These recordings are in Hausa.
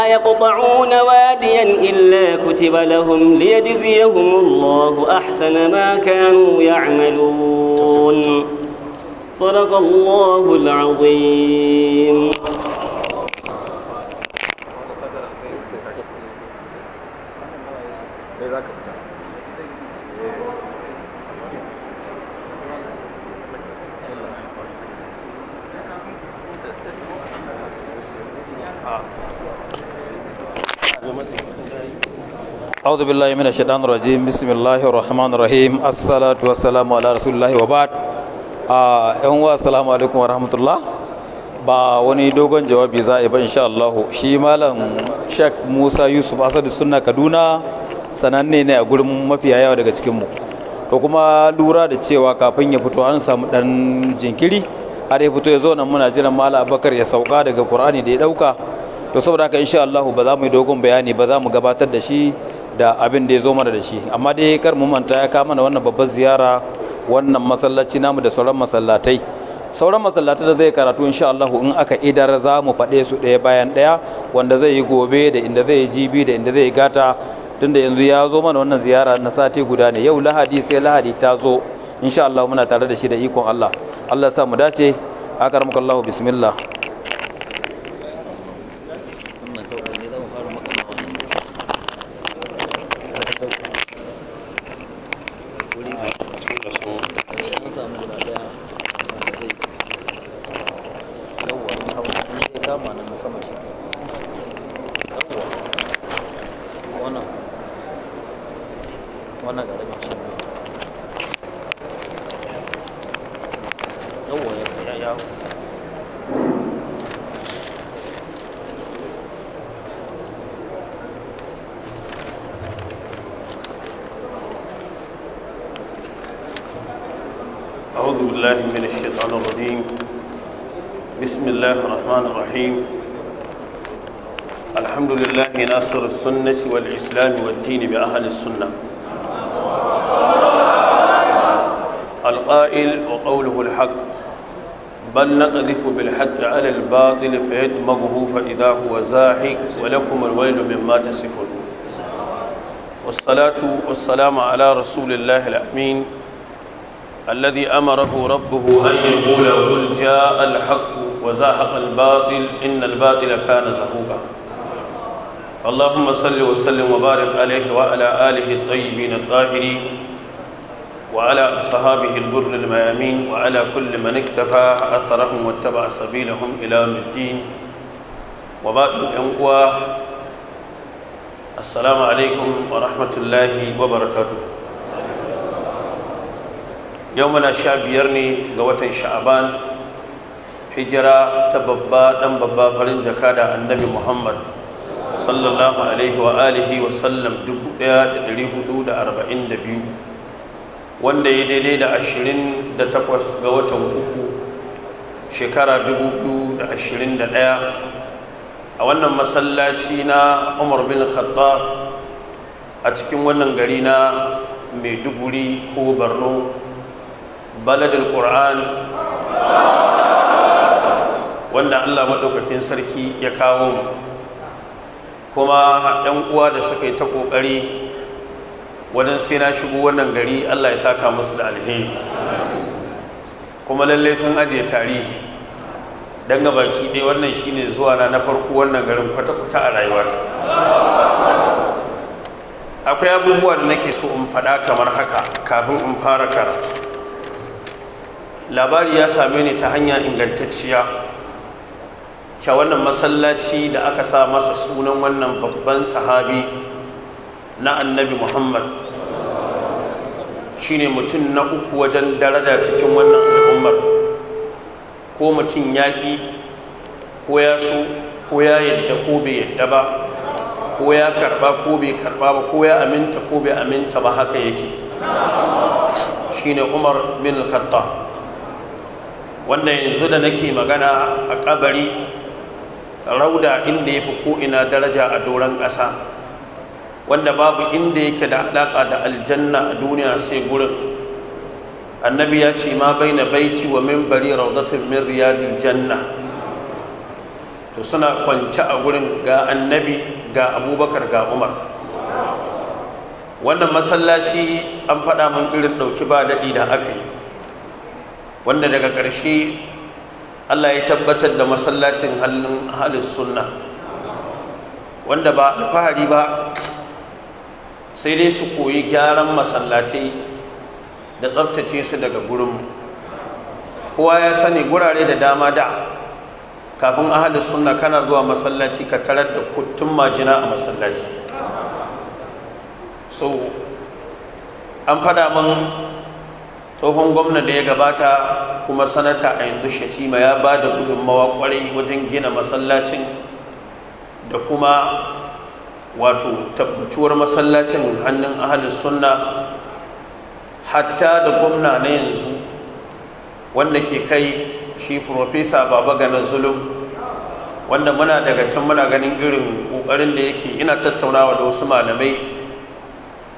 يقطعون واديا إلا كتب لهم ليجزيهم الله أحسن ما كانوا يعملون صدق الله العظيم. أعوذ بالله من الشيطان الرجيم. بسم الله الرحمن الرحيم. الصلاة والسلام على رسول الله وبعد. Assalamu alaikum warahmatullah. Ba wani dogon jawabi za a yi ba insha Allah. Shi malam Sheikh Musa Yusuf Asadu Sunna Kaduna sananne ne a gurin mafiya yawa daga cikin mu. To kuma lura da cewa kafin ya fito an samu dan jinkiri har ya fito ya zo nan muna jiran malam Abubakar ya sauka daga Qur'ani da ya dauka. To saboda haka insha Allah ba za mu yi dogon bayani ba, za mu gabatar da shi da abin da ya zo mana da shi. Amma dai kar mu manta ya kawo mana wannan babbar ziyara wannan masallaci namu da sauran masallatai da zai karatu insha Allah in aka idar za mu faɗe su ɗaya bayan ɗaya, wanda zai yi gobe da inda zai yi jibi da inda zai yi gata, tunda yanzu ya zo mana wannan ziyara na sati guda ne. Yau Lahadi sai Lahadi ta zo insha Allah muna tare da shi da ikon Allah. Allah ya sa mu dace. Akaramakallahu, bismillah. أعوذ بالله من الشيطان الرجيم. بسم الله الرحمن الرحيم. الحمد لله ناصر السنة والإسلام والدين بأهل السنة، القائل وقوله الحق، بل نقذف بالحق على الباطل فيدمغه فإذا هو زاهق ولكم الويل مما تصفون. والصلاة والسلام على رسول الله الأمين الذي أمره ربه أن يقول قل جاء الحق وزهق الباطل إن الباطل كان زهوقا. اللهم صل وسلم وبارك عليه وعلى آله الطيبين الطاهرين وعلى أصحابه الغر الميامين وعلى كل من اكتفى أثرهم واتبع سبيلهم إلى يوم الدين. وبعد الأنقوى، السلام عليكم ورحمة الله وبركاته. يومنا شابيرني قوة شعبان هجرة تببا دم ببا فلن جكادا النبي محمد صلى الله عليه وآله وسلم دبودا دريه دودا 42 wanda ya daidai da 28 ga watan uku shekara 2021 a wannan masallaci na Umar bin Khattab a cikin wannan gari na Maiduguri ko Borno, baladul Qur'an, wanda Allah madaukakin sarki ya kawo mu. Kuma ɗan uwa da suka yi ta ƙoƙari wajen sai na shigo wannan gari, Allah ya saka musu da alheri. Kuma lallai sun ajiye tarihi, dan ga baki dai wannan shine zuwa na farko wannan garin kwata-kwata a rayuwata. Akwai abubuwa da nake so in faɗa kamar haka kafin in fara karatu. Labari ya same ni ta hanya ingantacciya cewa wannan masallaci da aka sa masa sunan wannan babban sahabi na Annabi Muhammad shine mutum na uku wajen daraja cikin wannan al'ummar. Ko mutum yaƙi ko ya so ko ya yadda ko bai yadda ba, ko ya karba ko bai karba ba, ko ya aminta ko bai aminta ba, haka yake. Shine Umar bin Khattab, wanda yanzu da nake magana a kabari rauda inda yafi ko ina daraja a doron ƙasa, wanda babu inda yake da alaka da aljanna a duniya sai gurin. Annabi ya ce ma baina baiti wa minbari rawdatun min riyadil janna. to suna kwance a gurin ga annabi ga abubakar ga umar. Wannan masallaci an faɗa mun irin ɗauki ba daɗi da aka yi, wanda daga ƙarshe Allah ya tabbatar da masallacin halin sunna, wanda ba alfahari ba sai dai su koyi gyaran masallatai da tsabtace su daga gurinmu. Kowa ya sani gurare da dama da kafin ahalin sunna kana zuwa masallaci ka tarar da kuttun majina a masallaci. So an fada min tsohon gwamna da ya gabata kuma sanata a yanzu Shatima ya ba da gudunmawa kwarai wajen gina masallacin da kuma wato tabbatuwar masallacin hannun ahalin sunna. Hatta da gwamna na yanzu wanda ke kai shi Profesa Babagana Zulum, wanda muna daga can muna ganin irin ƙoƙarin da yake, ina tattaunawa da wasu malamai,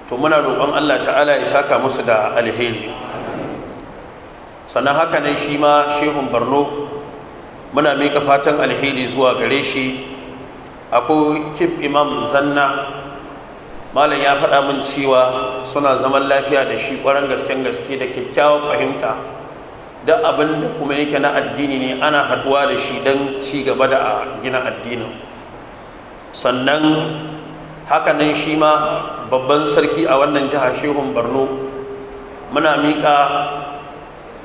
to muna roƙon Allah ta'ala ya saka musu da alheri. Sannan haka ne shi ma Shehun Borno muna miƙa fatan alheri zuwa gare shi. Akwai Chief Imam Zanna, malam ya faɗa min cewa suna zaman lafiya da shi ƙwarar gasken gaske da kyakkyawan fahimta. Da abin da kuma yake na addini ne ana haɗuwa da shi don ci gaba da a gina addinin. Sannan hakanan shi ma babban sarki a wannan jiha Shehun Borno muna miƙa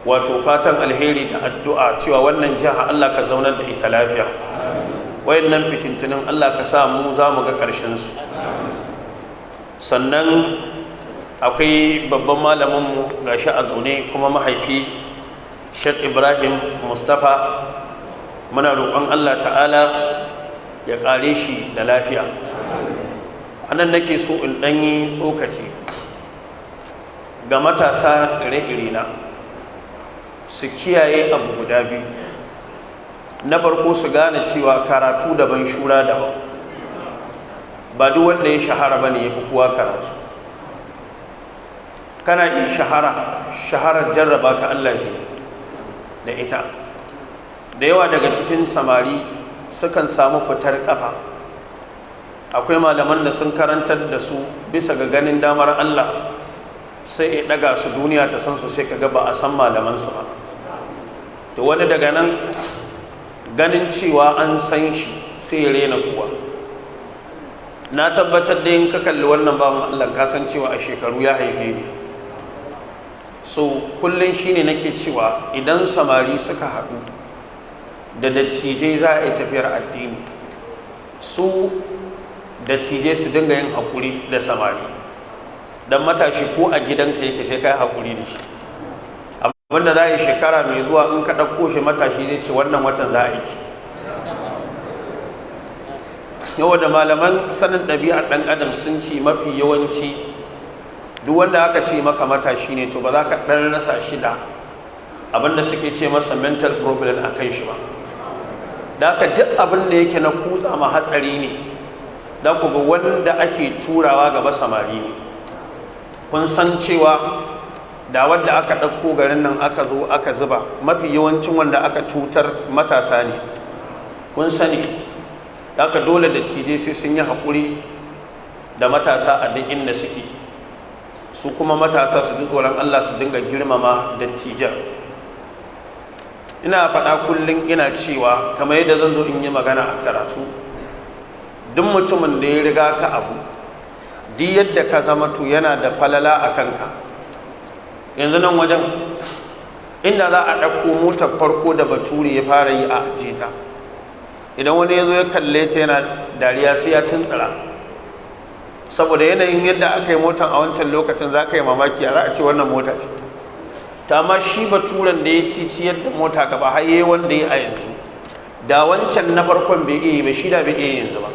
wato fatan alheri da addu'a cewa wannan jiha Allah ka zaunar da ita lafiya. Wayannan fitintunin Allah ka sa mu za mu ga ƙarshensu. Sannan akwai babban malaminmu gashi a zaune kuma mahaifi Sheikh Ibrahim Mustapha, muna roƙon Allah ta'ala ya ƙare shi da lafiya. Anan nake so in ɗanyi tsokaci ga matasa ire-irena su kiyaye abu guda biyu. Na farko su gane cewa karatu daban shura daban. Ba duk wanda ya shahara bane ya fi kowa karatu. Kana yi shaharar jarraba ka Allah shi da ita. Da yawa daga cikin samari sukan samu fitar kafa. Akwai malaman da sun karantar da su bisa ga ganin damar Allah, sai ya daga su duniya ta san su, sai ka ga ba a san malaman su ba. To wani daga nan ganin cewa an san shi sai ya rena kuwa. Na tabbatar da in ka kalli wannan bawan Allah ka san cewa a shekaru ya haife ni. So kullum shine nake cewa idan samari suka haɗu da dattijai za a yi tafiyar addini, su dattijai su dinga yin haƙuri da samari. Dan matashi ko a gidanka yake sai ka yi haƙuri da shi. Abinda za a yi shekara mai zuwa in ka ɗauko shi matashi zai ce wannan watan za a yi. Yawa da malaman sanin ɗabi'ar ɗan adam sun ce mafi yawanci duk wanda aka ce maka matashi ne to ba za ka ɗan rasa shi da abinda suke ce masa mental problem a kan shi ba. Da haka duk abin da yake na kutsa ma hatsari ne, za ku ga wanda ake turawa gaba samari ne. Kun san cewa da wadda aka ɗauko garin nan aka zo aka zuba, mafi yawancin wanda aka cutar matasa ne. Kun sani, da aka dole da cije sai sun yi haƙuri da matasa a duk inda suke. Su kuma matasa su ji tsoron Allah su dinga girmama dattijan. Ina faɗa kullum ina cewa kamar yadda zan zo in yi magana a karatu, duk mutumin da ya riga ka abu, duk yadda ka zama to yana da falala a kanka. Yanzu nan wajen inda za a ɗauko motar farko da bature ya fara yi a ajiye ta, idan wani ya zo ya kalle ta yana dariya sai ya tuntsira, saboda yanayin yadda aka yi motar a wancan lokacin za ka yi mamaki a za a ce wannan mota ce. Ta ma shi baturen da ya cici yadda mota gaba har yi wanda ya a yanzu, da wancan na farkon bai iya yi ba, shi da bai iya yanzu ba.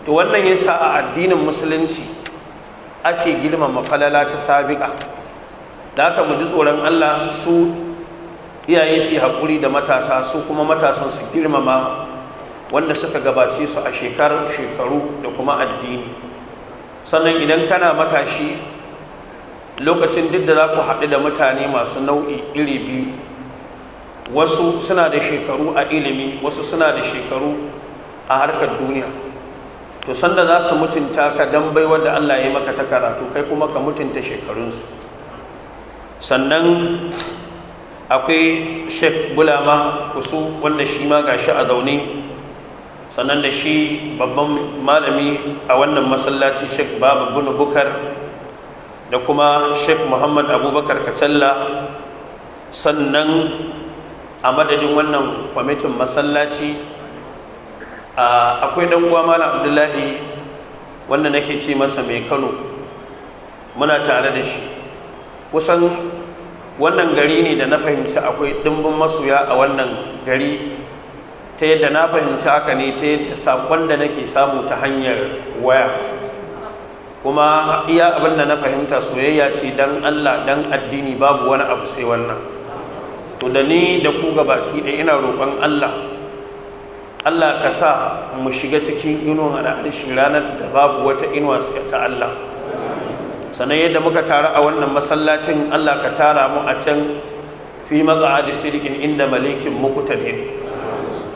To wannan ya sa a addinin musulunci ake girmama falala ta sabiƙa. Da haka mu ji tsoron Allah, su iyaye su haƙuri da matasa, su kuma matasan su girmama wanda suka gabace su a shekaru da kuma addini. Sannan idan kana matashi, lokacin duk da za ku haɗu da mutane masu nau'i iri biyu, wasu suna da shekaru a ilimi, wasu suna da shekaru a harkar duniya. To sanda za su mutunta ka dan baiwar da Allah ya maka ta karatu, kai kuma ka mutunta shekarunsu. Sannan akwai Sheikh Bulama Kusu wanda shi ma gashi a zaune, sannan da shi babban malami a wannan masallaci Sheikh Baba bin Bukar, da kuma Sheikh Muhammad Abubakar Kacalla. Sannan a madadin wannan kwamitin masallaci akwai dan uwa Malam Abdullahi wanda nake ce masa mai Kano, muna tare da shi. Kusan wannan gari ne da na fahimci akwai dimbin masoya a wannan gari, ta yadda na fahimci haka ne ta yadda sakon da nake samu ta hanyar waya, kuma iya abin da na fahimta soyayya ce dan Allah dan addini, babu wani abu sai wannan. To da ni da ku gabaki da ina roƙon Allah ka sa mu shiga cikin inuwan al'arshi ranar da babu wata inuwa sai ta Allah. Sannan yadda muka taru a wannan masallacin, Allah ka tara mu a can fi maq'adi sidqin inda malikin muqtadir.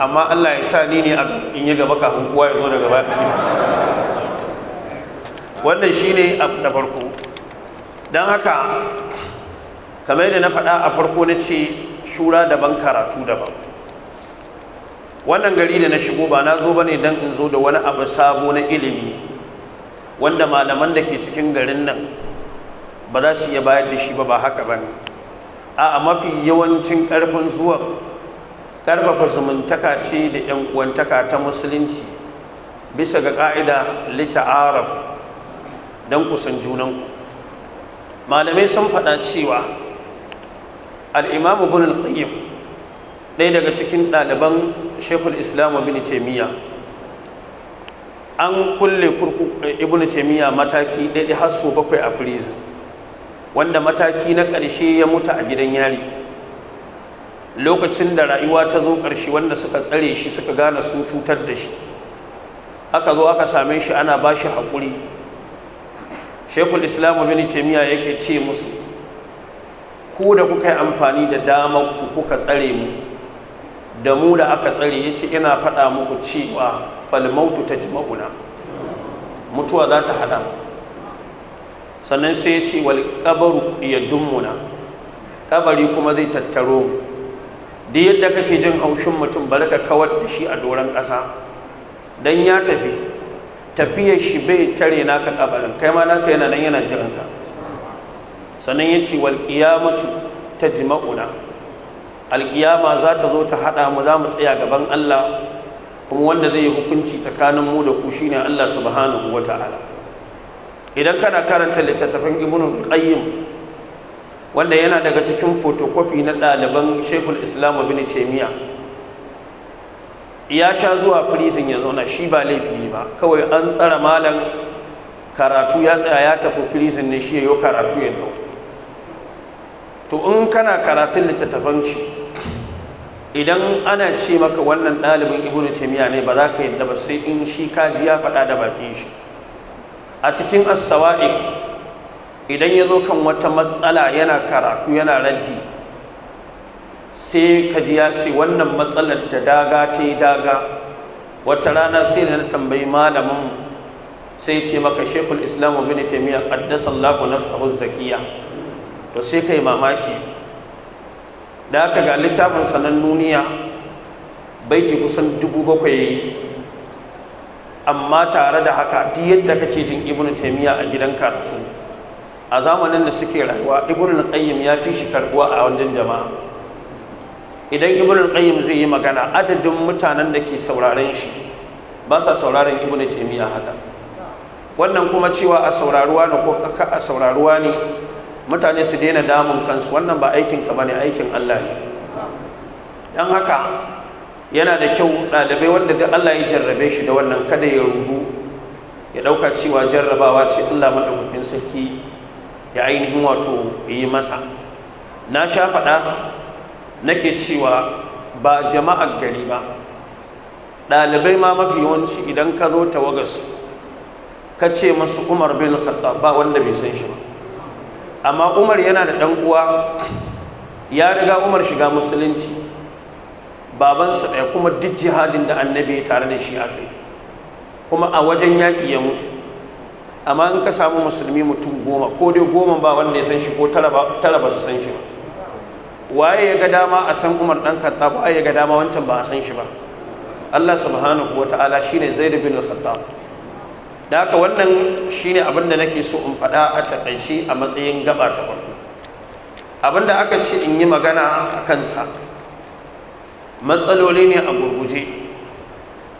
Amma Allah ya sa ni ne in yi gaba kafin kowa ya zo daga baya. Wannan shine abu da farko. Dan haka kamar yadda na faɗa a farko, na ce shura daban, karatu daban. Wannan gari da na shigo ba na zo bane dan in zo da wani abu sabo na ilimi wanda malaman da ke cikin garin nan ba za su iya bayar da shi ba haka bane. A mafi yawancin karfin zuwa karfafa zumuntaka ce da yan uwantaka ta musulunci bisa ga ka'ida lita'araf, dan kusan junanku. Malamai sun faɗa cewa al-Imam Ibn al-Qayyim, ɗaya daga cikin ɗaliban Sheikhul Islam Ibn Taymiyyah, an kulle Ibn Taymiyyah mataki ɗaiɗai har sau 7 a prison, wanda mataki na ƙarshe ya mutu a gidan yari. Lokacin da rayuwa ta zo ƙarshe, wanda suka tsare shi suka gane sun cutar da shi, aka zo aka same shi ana ba shi haƙuri. Sheikhul Islam Ibn Taymiyyah yake ce musu, ku da kuka yi amfani da damar ku kuka tsare mu, da mu da aka tsare, yace ina faɗa muku cewa falmautu tajma'una, mutuwa za ta haɗa. Sannan sai ya ce wal qabru yadummuna, kabari kuma zai tattaro mu. Duk yadda kake jin haushin mutum, bari ka kawar da shi a doron ƙasa, dan ya tafi, tafiyar shi bai tare naka kabarin, kai ma naka yana nan yana jiranka. Sannan ya ce wal qiyamatu tajma'una, alƙiyama za ta zo ta haɗa mu, za mu tsaya gaban Allah, kuma wanda zai yi hukunci tsakanin mu da ku shine Allah subhanahu wa ta'ala. Idan kana karanta littattafan Ibn Qayyim, wanda yana daga cikin photocopy na ɗaliban Sheikhul Islam Ibn Taymiyyah, ya sha zuwa prison ya zauna, shi ba laifi ba, kawai an tsara malam karatu ya tsaya ya tafi prison ne, shi ya yi karatu ya dawo. To in kana karatun littattafan shi, idan ana ce maka wannan ɗalibin Ibn Taymiyyah ne, ba za ka yadda ba sai in shi kaji ya faɗa da bakin shi. A cikin as-sawa'iq, idan ya zo kan wata matsala yana karatu yana raddi, sai kaji ya ce wannan matsalar da daga ta yi daga. Wata rana sai da na tambayi malamin, sai ce maka Sheikhul Islam Ibn Taymiyyah qaddasallahu nafsahu zakiyya. To sai kai mamaki, da aka ga littafin sanan nuniya baiti kusan 7,000, amma tare da haka duk yadda kake jin Ibn Taymiyyah a gidan karatu, a zamanin da suke rayuwa Ibn Qayyim ya fi shi karbuwa a wajen jama'a. Idan Ibn Qayyim zai yi magana, adadin mutanen da ke sauraren shi ba sa sauraren Ibn Taymiyyah haka. Wannan kuma cewa a sauraruwa ne ko ka a sauraruwa ne, mutane su daina damun kansu, wannan ba aikin ka bane, aikin Allah ne. Dan haka yana da kyau ɗalibai wanda duk Allah ya jarrabe shi da wannan, kada ya rubu, ya ɗauka cewa jarrabawa ce Allah madaukakin sarki ya ainihin wato yi masa. Na sha faɗa nake cewa ba jama'ar gari ba, ɗalibai ma mafi yawanci idan ka zo tawagarsu ka ce masu Umar bin Khattab, ba wanda bai san shi ba. Amma Umar yana da ɗan uwa, ya riga Umar shiga musulunci, babansa ɗaya, kuma duk jihadin da annabi ya tare da shi aka yi, kuma a wajen yaƙi ya mutu. Amma in ka samu musulmi mutum 10, ko dai 10 ba wanda ya san shi, ko tara ba su san shi ba. Waye ya ga dama a san Umar ɗan Khattab, waye ya ga dama wancan ba a san shi ba? Allah subhanahu wa ta'ala shine Zaid bin al-Khattab. Da haka wannan shine abin da nake so in faɗa a takaice a matsayin gaba ta farko. Abin da aka ce in yi magana a kansa matsaloli ne a gurguje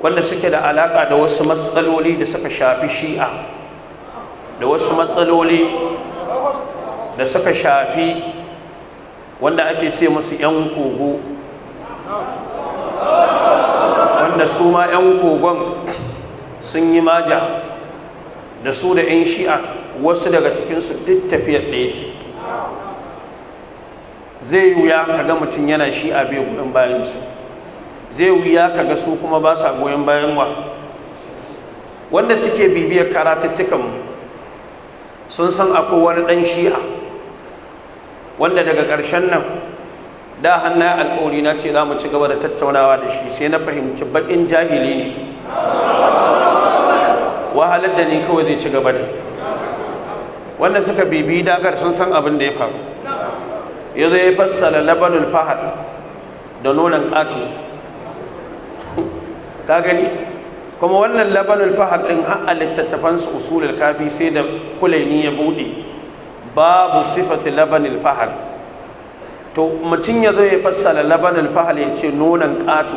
wanda suke da alaƙa da wasu matsaloli da suka shafi Shi'a, da wasu matsaloli da suka shafi wanda ake ce musu 'yan kogo, wanda su ma 'yan kogon sun yi maja da su da 'yan Shi'a, wasu daga cikinsu duk tafiyar ɗaya ce. Zai wuya kaga mutum yana Shi'a bai goyon bayan su, zai wuya kaga su kuma ba sa goyon bayan wa. Wanda suke bibiyar karatuttukanmu sun san akwai wani ɗan Shi'a wanda daga ƙarshen nan da hannayen alƙawari na ce za mu ci gaba da tattaunawa da shi, sai na fahimci baƙin jahili ne, wahalar da ni kawai zai ci gaba da. Wanda suka bibiyi dagar sun san abin da ya faru. Ya zo ya fassara labanul fahad da nonon ƙato, ka gani? Kuma wannan labanul fahad ɗin har a littattafansu usulul kafi sai da Kulaini ya buɗe babu sifati labanul fahad. To mutum ya zo ya fassara labanul fahad ya ce nonon ƙato,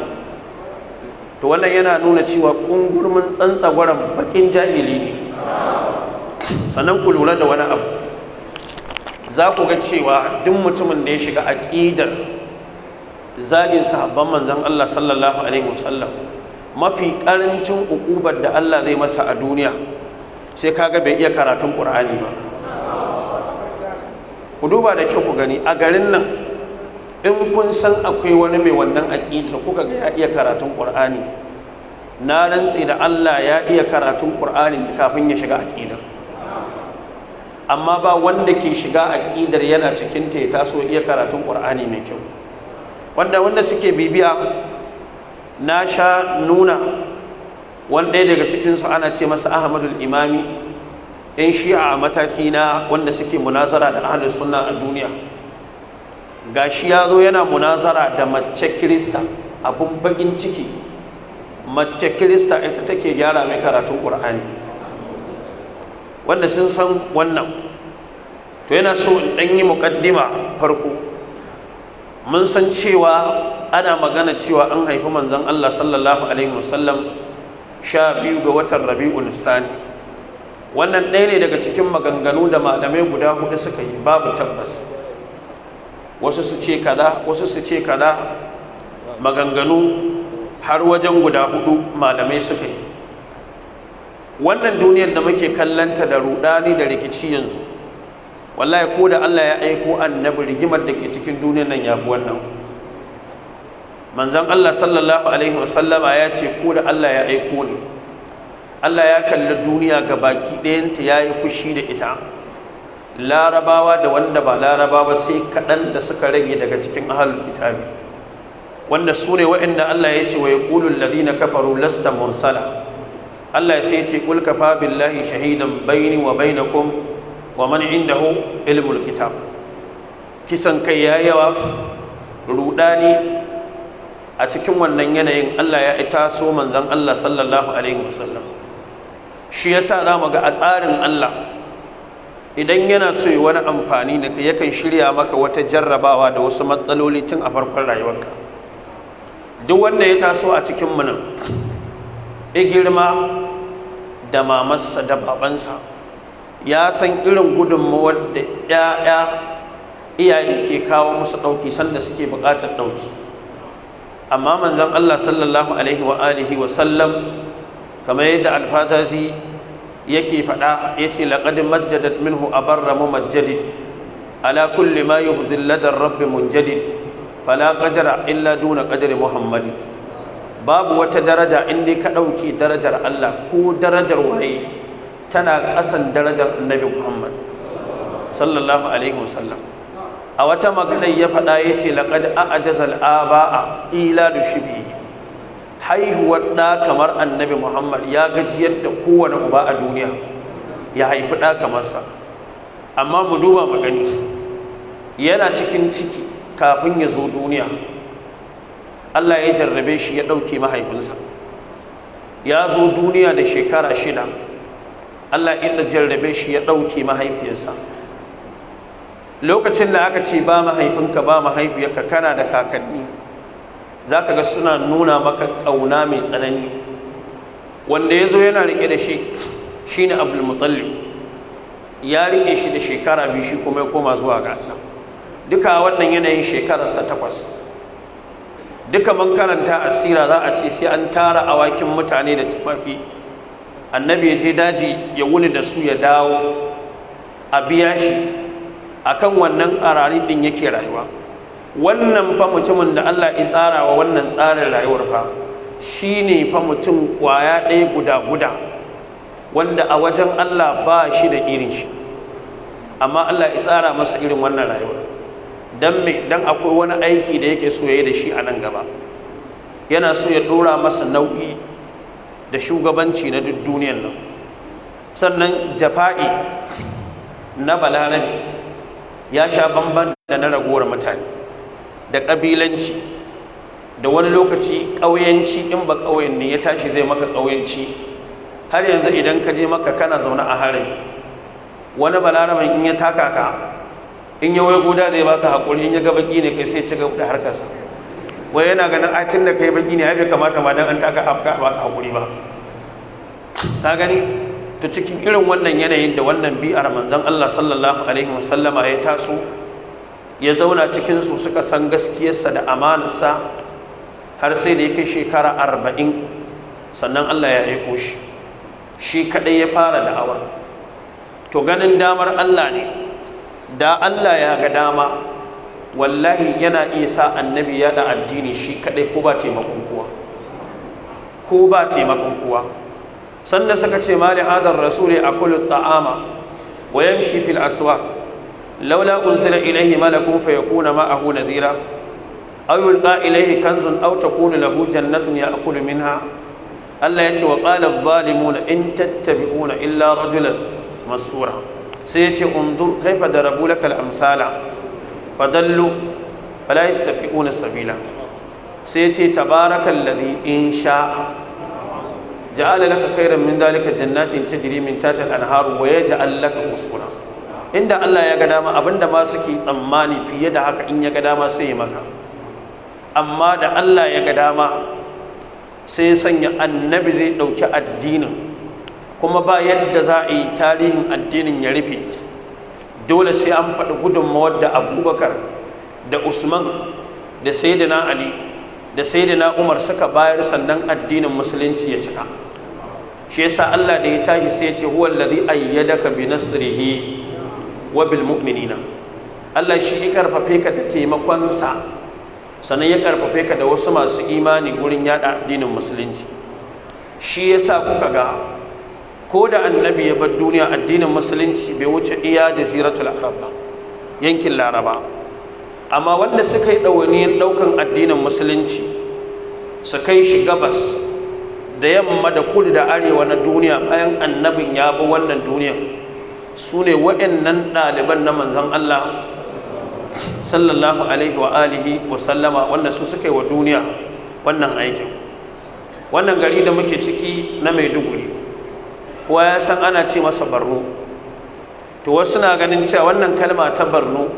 to wannan yana nuna cewa ƙungurmin tsantsagwaron baƙin jahili ne. Sannan ku lura da wani abu, za ku ga cewa duk mutumin da ya shiga aƙidar zagin sahabban manzon Allah sallallahu alaihi wasallam, mafi ƙarancin uƙubar da Allah zai masa a duniya sai kaga bai iya karatun Qur'ani ba. Ku duba da kyau ku gani, a garin nan in kun san akwai wani mai wannan aƙidar kuka ga ya iya karatun Qur'ani, na rantse da Allah ya iya karatun Qur'ani ne kafin ya shiga aƙidar. Amma ba wanda ke shiga aƙidar yana cikin ta ya taso iya karatun Qur'ani mai kyau. Wanda suke bibiya, na sha nuna wanda daga cikinsu ana ce masa Ahmadul Imami, 'yan Shi'a a mataki na wanda suke munazara da ahlus sunna a duniya. Gashi ya zo yana munazara da mace Kirista, abun bakin ciki, mace Kirista ita take gyara mai karatun Qur'ani. Wanda sun san wannan, to yana so in ɗan yi muƙaddima farko. Mun san cewa ana magana cewa an haifi manzon Allah sallallahu alaihi wasallam 12 ga watan Rabi'ul Thani. Wannan ɗaya ne daga cikin maganganu da malamai guda 4 suka yi, babu tabbas. Wasu su ce kaza, wasu su ce kaza, maganganu har wajen guda 4 malamai suka yi. Wannan duniyar da muke kallanta da rudani da rikici yanzu, wallahi ko da Allah ya aiko annabi, rigimar da ke cikin duniyar nan ya fi wannan. Manzon Allah sallallahu alaihi wasallama ya ce ko da Allah ya aiko ni, Allah ya kalli duniya ga baki ɗayanta ya yi fushi da ita. Larabawa da wanda ba larabawa sai kaɗan da suka rage daga cikin ahlul kitabi, wanda su ne waɗanda Allah ya ce wa yaqulu alladhina kafaru lasta mursala. Allah ya sai ce qul kafa billahi shahidan baini wa bainakum wa man indahu ilmul kitab. Kisan kai ya yawa, rudani a cikin wannan yanayin. Allah ya ita so manzon Allah sallallahu alaihi wasallam. Shi yasa zamu ga a tsarin Allah, idan yana so yi wani amfani da kai, yakan shirya maka wata jarrabawa da wasu matsaloli tun a farkon rayuwarka. Duk wanda ya taso a cikin mu nan, girma da mamarsa da babansa, ya san irin gudunmawar da iyaye ke kawo musu ɗauki sanda suke buƙatar ɗauki. Amma manzon Allah sallallahu alaihi wa alihi wa sallam, kamar yadda alfazazi yake faɗa, yace laqad majjadat minhu abarra mumajjadid ala kulli ma yuhdil ladar rabbi munjadid fala qadara illa duna qadri muhammadin. Babu wata daraja in dai ka ɗauki darajar Allah ko darajar waye, tana ƙasan darajar annabi Muhammad sallallahu alaihi wasallam. a wata magana ya faɗa ya ce laqad a'jaza al-aba'a ila dushbi haihuwar ɗa kamar annabi Muhammad ya gajiyar da kowane uba a duniya ya haifi ɗa kamar sa. Amma mu duba mu gani, yana cikin ciki kafin ya zo duniya Allah ya jarrabe shi ya ɗauke mahaifinsa. Ya zo duniya da shekara 6 Allah ya jarrabe shi ya ɗauke mahaifiyarsa. Lokacin da aka ce ba mahaifinka ba mahaifiyarka kana da kakanni, za ka ga suna nuna maka ƙauna mai tsanani. Wanda ya zo yana riƙe da shi ne Abdul Muttalib, ya riƙe shi da shekara 2 shi kuma ya koma zuwa ga Allah. Duka wannan yanayin shekararsa 8. Duka man karanta asira za a ce sai an tara awakin mutane da tufafi, annabi ya je daji ya wuni da su ya dawo a biya shi akan wannan ƙarari din yake rayuwa. Wannan fa mutumin da Allah ya tsara wa wannan tsarin rayuwar fa shine fa mutum kwaya ɗaya guda wanda a wajen Allah ba shi da irin shi, amma Allah ya tsara masa irin wannan rayuwar. Dan me? Dan akwai wani aiki da yake so yayi da shi a nan gaba. Yana so ya dora masa nauyi da shugabanci na duk duniyar nan. Sannan jafa'i na balarabe ya sha bamban da na ragowar mutane, da kabilanci, da wani lokaci ƙauyenci. In ba ƙauyen ne ya tashi zai maka ƙauyenci. Har yanzu idan ka je maka kana zaune a harin, wani balaraben in ya taka ka, in ya wai guda zai baka hakuri, in ya ga baki ne kai sai ci gaba da harkarsa. Wai yana ganin ai tun da kai baki ne ai bai kamata ma dan an taka afka baka hakuri ba. Ka gani to cikin irin wannan yanayin da wannan bi'ar manzon Allah sallallahu alaihi wasallama ya taso ya zauna cikin su, suka san gaskiyarsa da amanarsa har sai da ya kai shekara 40 sannan Allah ya aiko shi kadai ya fara da'awar. To ganin damar Allah ne, da Allah ya ga dama wallahi yana iya sa annabi ya da addini shi kadai ko ba taimakon kowa. Sannan suka ce mali hadar rasuli akulu ta'ama wa yamshi fil aswaq laula unzila ilayhi malakun fayakuna ma'ahu nadhira aw yulqa ilayhi kanzun aw takunu lahu jannatun ya'kulu minha. Allah ya ce wa qala adh-dhalimuna in tattabi'una illa rajulan masura. Sai ya ce undur kaifa darabu laka al-amsala fadallu fala yastafi'una sabila. Sai ya ce tabarakallazi in sha'a ja'ala laka khairan min dhalika jannatin tajri min tahtiha al-anhar wa yaj'al laka qusura. Inda Allah ya ga dama abinda ma suke tsammani fiye da haka in ya ga dama sai ya maka, amma da Allah ya ga dama sai ya sanya annabi zai dauki addinin, kuma ba yadda za a yi tarihin addinin ya rufe. Dole sai an faɗi gudunmawar da Abubakar da Usman da Sayyidina Ali da Sayyidina Umar suka bayar sannan addinin musulunci ya cika. Shi yasa Allah da ya tashi sai ya ce huwa allazi ayyadaka bi nasrihi wa bil mu'minina. Allah shi ya karfafe ka da taimakon sa, sannan ya karfafe ka da wasu masu imani gurin yada addinin musulunci. Shi yasa kuka ga ko da annabi ya bar duniya addinin musulunci bai wuce iya jaziratul arab ba, yankin laraba. Amma wanda suka yi ɗawainiyar ɗaukan addinin musulunci su kai shi gabas da yamma da kudu da arewa na duniya bayan annabin ya bi wannan duniyan, su ne waɗannan ɗaliban na manzon Allah sallallahu alaihi wa alihi wa sallama, wanda su suka yi wa duniya wannan aikin. Wannan gari da muke ciki na Maiduguri, kowa ya san ana ce masa Borno. To wasu na ganin cewa wannan kalma ta Borno,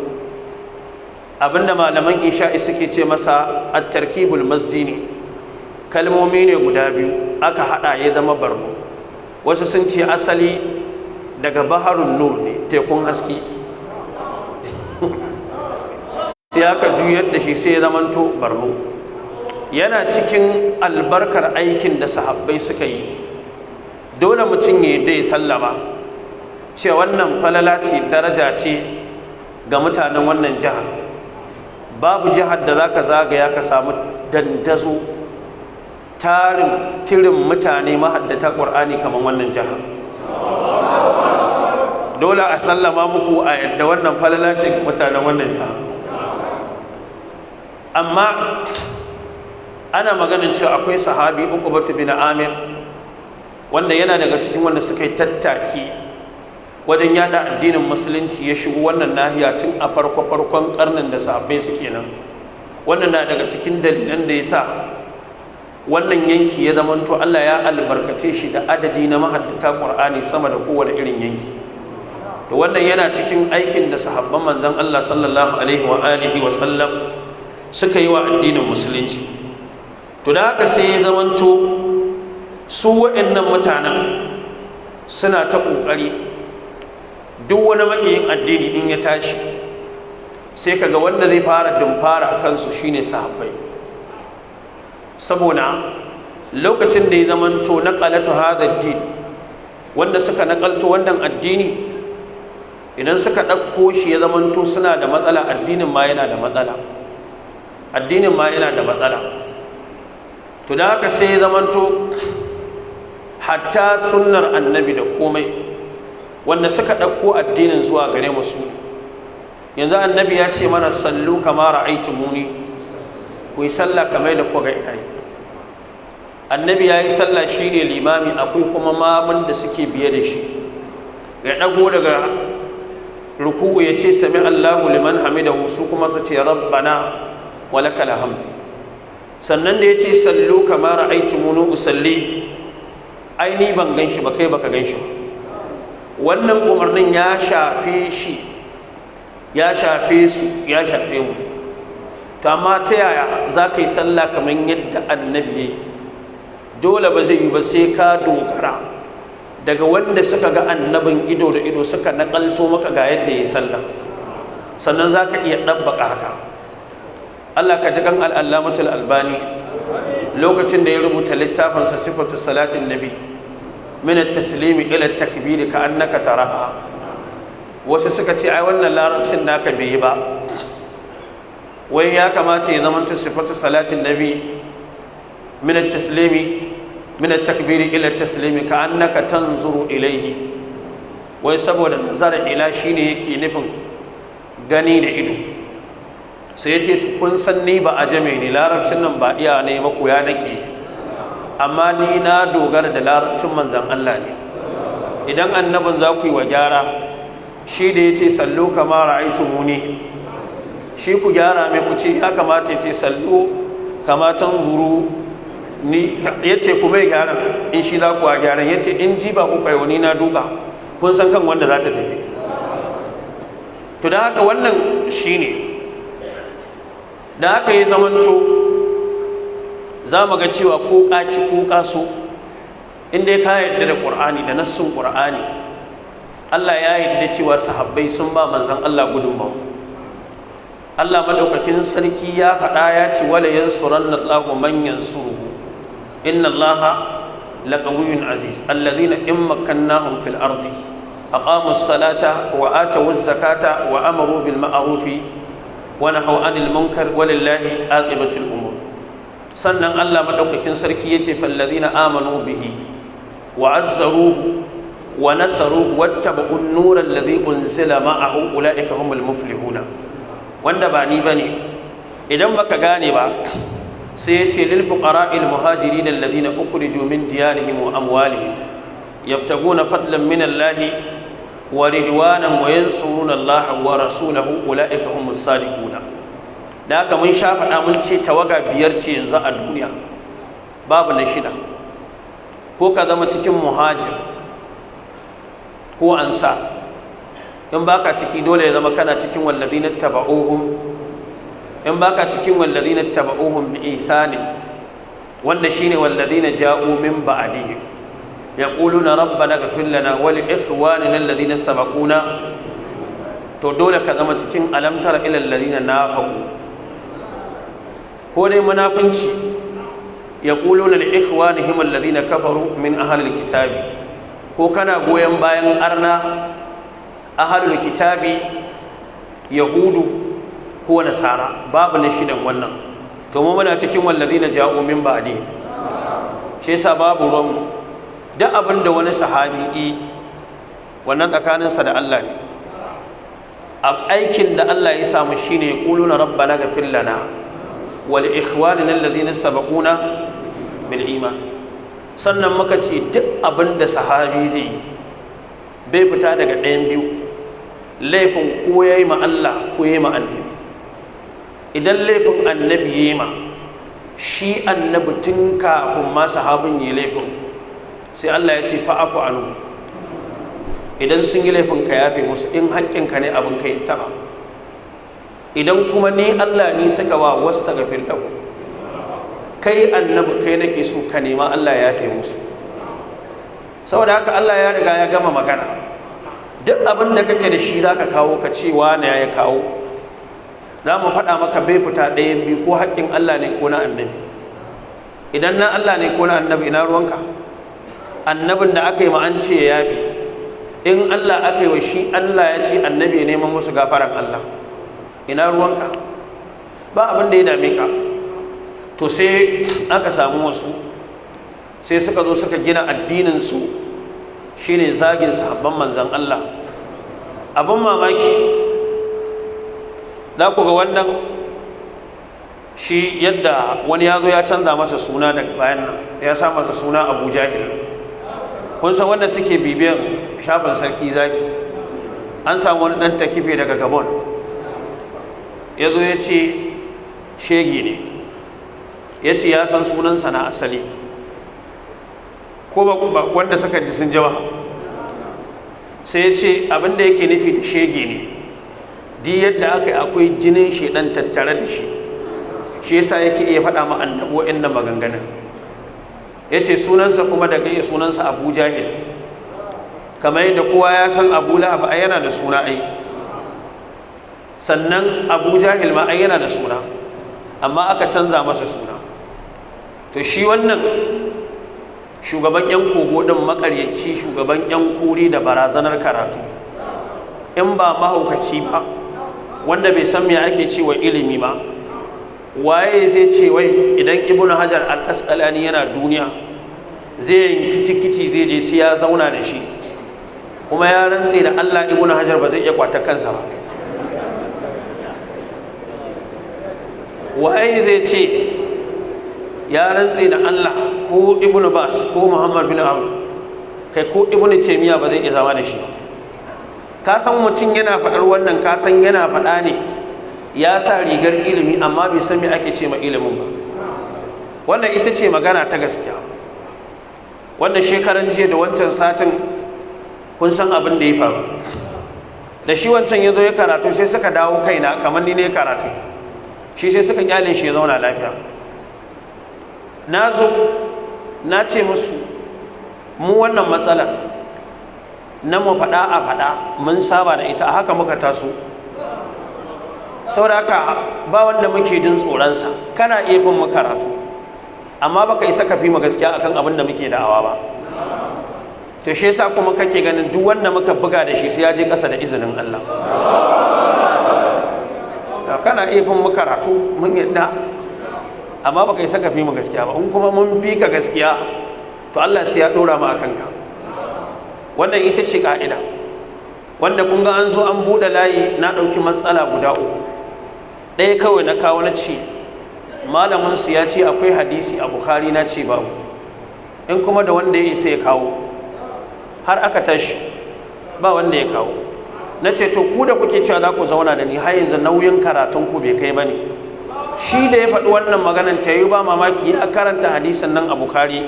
abinda malaman isha'i suke ce masa at-tarkibul mazzini, kalmomi ne guda biyu aka hada ya zama Borno. Wasu sun ce asali daga baharun nur ne, tekun haske, sai aka juyar da shi sai ya zamanto Borno. Yana cikin albarkar aikin da sahabbai suka yi, dole mutum ya dai sallama cewa wannan falala ce, daraja ce ga mutanen wannan jihar. Babu jihar da zaka zagaya ka samu dandazo tirin mutane mahaddata Qur'ani kamar wannan jihar. Dole a sallama muku a yadda wannan falala ce ga mutanen wannan jihar. amma ana maganin cewa akwai sahabi Uqbatu bin Amir wanda yana daga cikin wanda suka yi tattaki wajen yada addinin musulunci ya shigo wannan nahiya tun a farkon karnin da sahabbai suke nan. Wannan na daga cikin dalilan da yasa wannan yanki ya zamanto Allah ya albarkace shi da adadi na mahaddata Qur'ani sama da kowane irin yanki. To wannan yana cikin aikin da sahabban manzon Allah sallallahu alaihi wa alihi wa sallam suka yi wa addinin musulunci. To da haka sai ya zamanto su waɗannan mutanen suna ta ƙoƙari duk wani maƙiyin addini in ya tashi sai kaga wanda zai fara dumfara a kansu shine sahabbai, saboda lokacin da ya zamanto naqalatu hadha ad-din wanda suka naƙalto wannan addini idan suka ɗauko shi ya zamanto suna da matsala, addinin ma yana da matsala. To da haka sai ya zamanto hatta sunnar annabi da komai wanda suka ɗauko addinin zuwa gare musu. Yanzu annabi ya ce mana sallu kama ra'aytumuni, ku yi sallah kamar da kuka ga ina. Annabi ya yi sallah shine limami, akwai kuma mamun da suke biye da shi. Ya ɗago daga ruku'u ya ce sami Allahu liman hamidahu, su kuma su ce rabbana walakal hamd. Sannan da ya ce sallu kama ra'aytumuni usalli, ai ni ban ganshi ba, kai baka ganshi ba. Wannan umarnin ya shafe shi, ya shafe su, ya shafe mu. To amma ta yaya za ka yi sallah kamar yadda annabi ya yi? Dole ba zai yi ba sai ka dogara daga wanda suka ga annabin ido da ido suka nakalto maka ga yadda ya yi sallah, sannan za ka iya ɗabbaƙa haka. Allah ka ji kan al'allamatul albani lokacin da ya rubuta littafinsa sifatu salatin nabi min at-taslimi ila at-takbir ka annaka taraha. Wasu suka ce ai wannan larabcin naka bai yi ba, wai ya kamata ya zama sifatu salatin nabi min at-taslimi min at-takbir ila at-taslimi ka annaka tanzuru ilayhi, wai saboda nazara ila shine yake nufin gani da ido. Sai ya ce kun san ni ba a jame ni, larabcin nan ba iya ne makoya nake, amma ni na dogara da larabcin manzan Allah ne. Idan annabin za ku yi wa gyara, shi da ya ce sallu kama ra'aytumuni, shi ku gyara mai ku ce ya kamata ya ce sallu kama tanzuru ni, ya ce ku mai gyaran in shi za ku wa gyaran, ya ce in ji ba ku kai wani na duka, kun san kan wanda za ta tafi. To da haka wannan shi ne da aka yi zamanto za mu ga cewa ko ƙaki ko ƙaso inda ka yarda da ƙur'ani da nassun ƙur'ani, Allah ya yarda cewa sahabbai sun ba manzon Allah gudunmawa. Allah madaukakin sarki ya faɗa ya ce wala yansuranna Allahu man yansuruhu inna Allaha laqawiyyun aziz alladhina in makkannahum fil ardi aqamus salata wa atawuz zakata wa amaru bil ma'rufi ونهوا عن المنكر ولله عاقبة الأمور. sannan Allah madaukakin sarki yace fallazina amanu bihi wa azzaruhu wa nasaruhu wattaba'u an-nura alladhi unzila ma'ahu ulaika humul muflihuna. Wanda ba ni bane idan baka gane ba sai yace lil fuqara'il muhajirin alladhina ukhriju min diyarihim wa amwalihim yabtaguna fadlan min Allah wa ridwanan wa yansuruna Allah wa rasulahu ulaika humus sadiquna. Da haka mun sha faɗa mun ce tawaga biyar ce yanzu a duniya, babu na shida. Ko ka zama cikin muhajir ko ansa, in baka ciki dole ya zama kana cikin walladhina tabauhum, in baka cikin walladhina tabauhum bi ihsani, wanda shine walladhina ja'u min ba'dihim يقولون ربنا اغفر لنا ولإخواننا الذين سبقونا. to dole ka zama cikin alam tara ila alladhina nafaqu, ko dai munafinci yaquluna li ikhwanihim alladhina kafaru min ahli alkitabi, ko kana goyen bayan arna ahlul kitabi yahudu ko nasara, babu na shidan wannan. To mu muna cikin walladhina ja'u min ba'di, shi yasa babu ruwan duk abin da wani sahabi wannan tsakaninsa da Allah ne. Aikin da Allah ya samu shine yaquluna rabbana ghfir lana wal ikhwanina alladhina sabaquna bil iman. Sannan muka ce duk abin da sahabi zai bai fita daga ɗayan biyu, laifin ko yayi ma Allah ko yayi ma annabi. Idan laifin annabi yayi ma shi annabi tun kafin ma sahabin yi laifin sai Allah ya ce fa'afu anhu, idan sun yi laifin ka yafe musu in haƙƙinka ne abin ka yi taɓa, idan kuma ni Allah ni suka wa wastaghfir lahu, kai annabi kai nake so ka nema Allah ya yafe musu. Saboda haka Allah ya riga ya gama magana, duk abin da kake da shi zaka kawo ka ce wani ya kawo, za mu faɗa maka bai fita ɗayan biyu, ko haƙƙin Allah ne ko na annabi. Idan na Allah ne ko na annabi ina ruwanka? Annabin da aka yi ma an ce ya yafi, in Allah aka yi wa shi Allah ya ce annabi ya neman musu gafaran Allah, ina ruwanka? Ba abin da ya dame ka. To sai aka samu wasu sai suka zo suka gina addininsu shine zagin sahabban manzan Allah. Abin mamaki za ku ga wannan shi yadda wani ya zo ya canza masa suna daga bayan nan, ya sa masa suna Abu Jahil. Kun san wanda suke bibiyan shafin sarki zaki, an samu wani ɗan takife daga Gabon ya zo ya ce shege ne, ya ce ya san sunansa na asali, ko ba wanda suka ji sun jawa, sai ya ce abinda yake nufi da shege ne di yadda aka yi akwai jinin shedan tattare da shi, shi yasa yake iya faɗa ma annabi wa'annan maganganun. Ya ce sunansa kuma daga iya sunansa Abu Jahil, kamar yadda kowa ya san Abu Lahab ai yana da suna ai, sannan Abu Jahil ma ai yana da suna, amma aka canza masa suna. To shi wannan shugaban yan kogo din makaryaci, shugaban yan kuri da barazanar karatu, in ba mahaukaci ba wanda bai san me ake cewa ilimi ba, waye zai ce wai idan Ibn Hajar al-Asqalani yana duniya zai yanki tikiti zai je sai ya zauna da shi, kuma ya rantse da Allah Ibn Hajar ba zai iya kwata kansa ba? Waye zai ce ya rantse da Allah ko Ibn Bas ko Muhammad bin Abu kai ko Ibn Taymiyyah ba zai iya zama da shi ba? Ka san mutum yana faɗar wannan, ka san yana faɗa ne ya sa rigar ilimi amma bai san me ake ce ma ilimin ba. Wannan ita ce magana ta gaskiya. Wannan shekaran jiya da wancan satin kun san abin da ya faru, da shi wancan ya zo ya karatu sai suka dawo kaina kamar ni ne karatu, shi sai suka kyale shi ya zauna lafiya. Na zo na ce musu mu wannan matsalar na mu faɗa a faɗa mun saba da ita, a haka muka taso. Saboda haka ba wanda muke jin tsoronsa, kana iya bin mu karatu amma baka isa ka fi mu gaskiya akan abin da muke da'awa ba. To shi yasa kuma kake ganin duk wanda muka buga da shi sai ya je ƙasa da izinin Allah. Kana iya bin mu karatu mun yadda, amma baka isa ka fi mu gaskiya ba. In kuma mun fi ka gaskiya to Allah sai ya ɗora mu akan ka. Wannan ita ce ka'ida, wanda kun ga an zo an buɗe layi na ɗauki matsala guda uku. Ɗaya kawai na kawo na ce malaminsu ya ce akwai hadisi a Bukhari, na ce babu, in kuma da wanda ya isa ya kawo. Har aka tashi ba wanda ya kawo. Na ce to ku da kuke cewa za ku zauna da ni har yanzu nauyin karatun ku bai kai ba ne. Shi da ya faɗi wannan maganan ta yi ba mamaki ya karanta hadisin nan a Bukhari,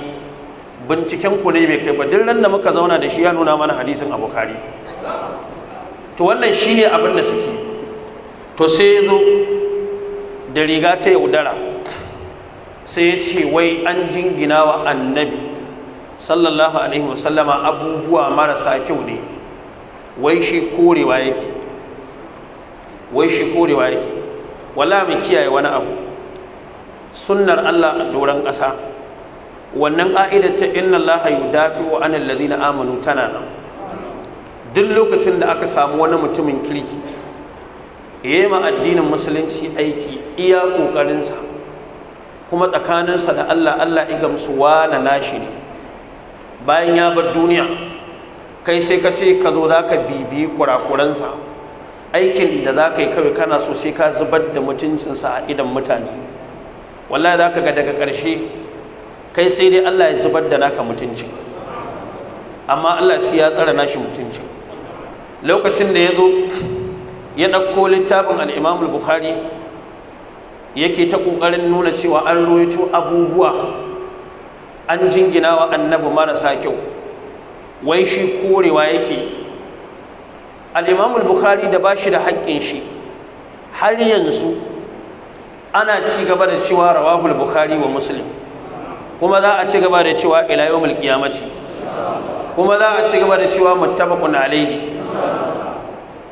binciken ku ne bai kai ba. Duk ran da muka zauna da shi ya nuna mana hadisin a Bukhari. To wannan shine abin da suke. To sai ya zo da riga ta yaudara, sai ya ce wai an jingina wa annabi sallallahu alaihi wasallama abubuwa marasa kyau ne, wai shi korewa yake, wai shi korewa yake. Wala mu kiyaye wani abu, sunnar Allah a doron ƙasa, wannan ƙa'idar ta inna Allah yudafi'u anil ladina amanu tana nan. Duk lokacin da aka samu wani mutumin kirki ya yi ma addinin musulunci aiki iya ƙoƙarinsa, kuma tsakaninsa da Allah, Allah ya gamsu na nashi ne, bayan ya bar duniya kai sai ka ce ka zo za ka bibiyi kurakuransa, aikin da za ka yi kawai kana so sai ka zubar da mutuncinsa a idan mutane, wallahi za ka ga daga ƙarshe kai sai dai Allah ya zubar da naka mutunci, amma Allah sai ya tsara nashi mutunci. Lokacin da ya zo ya ɗauko littafin al-Imam al-Bukhari yake ta ƙoƙarin nuna cewa an roito abubuwa an jingina wa annabi marasa kyau, wai shi korewa yake. al-Imam al-Bukhari da bashi da haƙƙin shi har yanzu ana ci gaba da cewa rawahul Bukhari wa Muslim, kuma za a ci gaba da cewa ila yawmil qiyamati, kuma za a ci gaba da cewa muttafaqun alaihi,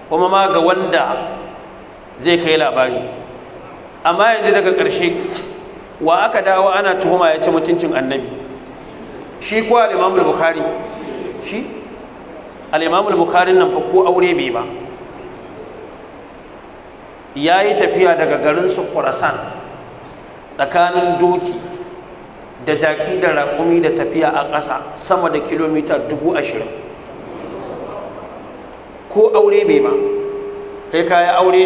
kuma ma ga wanda zai kai labari. Amma yanzu daga ƙarshe wa aka dawo ana tuhuma ya ci mutuncin annabi? Shi ko al-Imam al-Bukhari? Shi al-Imam al-Bukhari nan fa ko aure bai ba, yayi tafiya daga garin su Khurasan tsakanin doki da jaki da raƙumi da tafiya a ƙasa sama da kilomita 20,000, ko aure bai ba. Kai ka yi aure,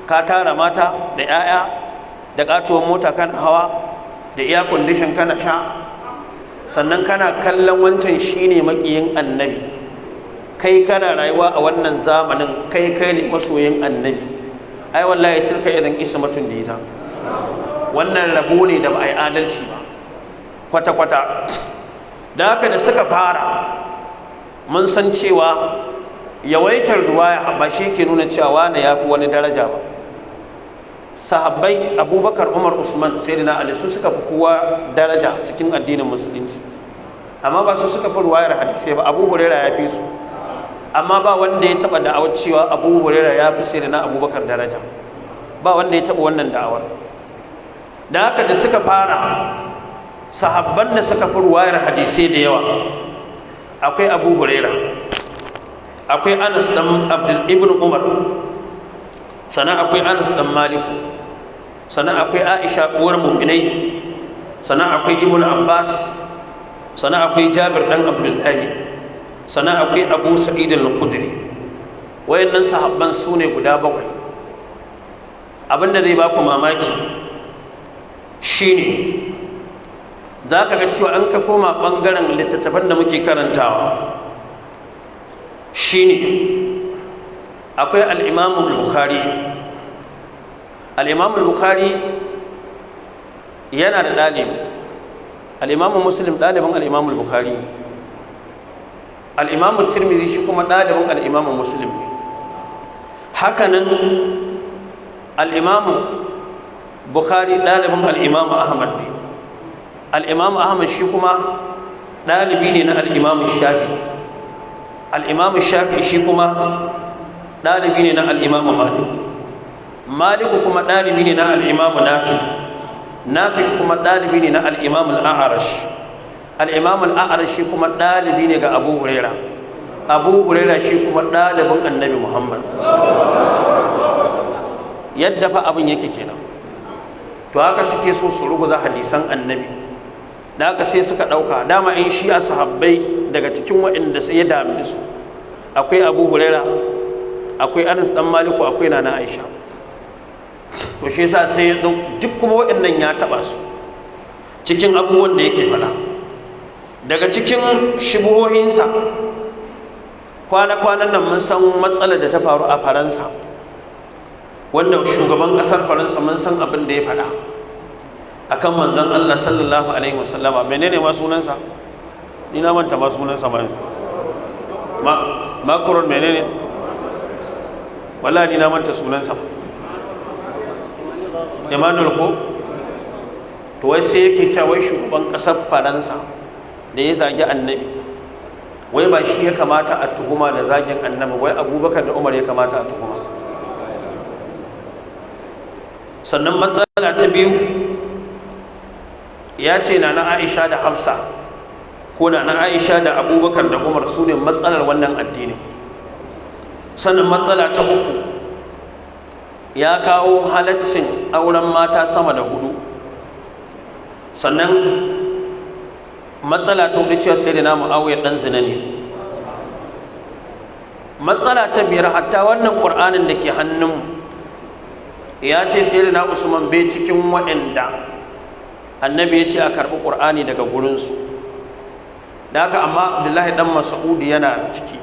ka tara mata da 'ya'ya da ƙatuwar mota kana hawa da air condition kana sha, sannan kana kallon wancan shine maƙiyin annabi, kai kana rayuwa a wannan zamanin kai ne masoyin annabi. Ai wallahi tilka idan ismatun diza, wannan rabo ne da ba a yi adalci ba kwata-kwata. Da haka da suka fara, mun san cewa yawaitar ruwaya ba shi ke nuna cewa wani ya fi wani daraja ba. Sahabbai Abubakar, Umar, Usman, Sayyidina Ali su suka fi kowa daraja cikin addinin musulunci, amma ba su suka fi ruwayar hadisai ba. Abu Huraira ya fi su, amma ba wanda ya taba da'awar cewa Abu Huraira ya fi Sayyidina Abubakar daraja, ba wanda ya taba wannan da'awar. Da haka da suka fara, sahabban da suka fi ruwayar hadisai da yawa akwai Abu Huraira, akwai Anas dan Abdul ibn Umar, sannan akwai Anas dan Malik, sannan akwai Aisha uwar mu'minai, sannan akwai Ibn Abbas, sannan akwai Jabir dan Abdullahi, sannan akwai Abu Sa'id al-Khudri. Wayannan sahabban su ne guda 7. Abinda zai baku mamaki shine za ka ga cewa an ka koma ɓangaren littattafan da muke karantawa shine akwai al-Imam al-Bukhari. al-Imam al-Bukhari yana da ɗalibi, al-Imam Muslim ɗalibin al-Imam al-Bukhari, al-Imam Tirmidhi shi kuma ɗalibin al-Imam Muslim. Hakanan al-Imam Bukhari ɗalibin al-Imam Ahmad ne, al-Imam Ahmad shi kuma ɗalibi ne na al-Imam Shafi'i, al-Imam Shafi'i shi kuma ɗalibi ne na al-Imam Malik, Malik kuma ɗalibi ne na al-Imam Nafi kuma ɗalibi ne na al-Imam al-A'rash, al-Imam al-A'rash shi kuma ɗalibi ne ga Abu Huraira, Abu Huraira shi kuma ɗalibin Annabi Muhammad. Yadda fa abin yake kenan. To haka suke so su rubuta hadisan Annabi, da haka sai suka ɗauka dama in shi a sahabbai daga cikin waɗanda sai ya dame su akwai Abu Huraira, akwai Anas dan Maliku, akwai Nana Aisha. To shi yasa sai ya duk kuma waɗannan ya taɓa su cikin abubuwan da yake faɗa. Daga cikin shubuhohinsa, kwana-kwanan nan mun san matsalar da ta faru a Faransa, wanda shugaban ƙasar Faransa mun san abin da ya faɗa akan manzon Allah sallallahu alaihi wasallama. Menene ma sunansa? Ni na manta ma sunansa ma Macron menene? Wallahi ni na manta sunansa. Emmanuel ko? To wai sai yake cewa wai shugaban ƙasar Faransa da ya zagi Annabi, wai ba shi ya kamata a tuhuma da zagin Annabi, wai Abubakar da Umar ya kamata a tuhuma. Sannan matsala ta biyu, ya ce na Aisha da Hafsa ko na Aisha da Abubakar da Umar su ne matsalar wannan addini. Sannan matsala ta uku, ya kawo halaccin auren mata sama da 4. Sannan matsala ta hudu cewa sai da namu Muawiya dan zina ne. Matsala ta biyar, hatta wannan Qur'anin da ke hannun ya ce sayyidina Usman bai cikin waɗanda annabi ya ce a karɓi ƙur'ani daga gurinsu. Da haka amma Abdullahi dan Mas'ud yana ciki.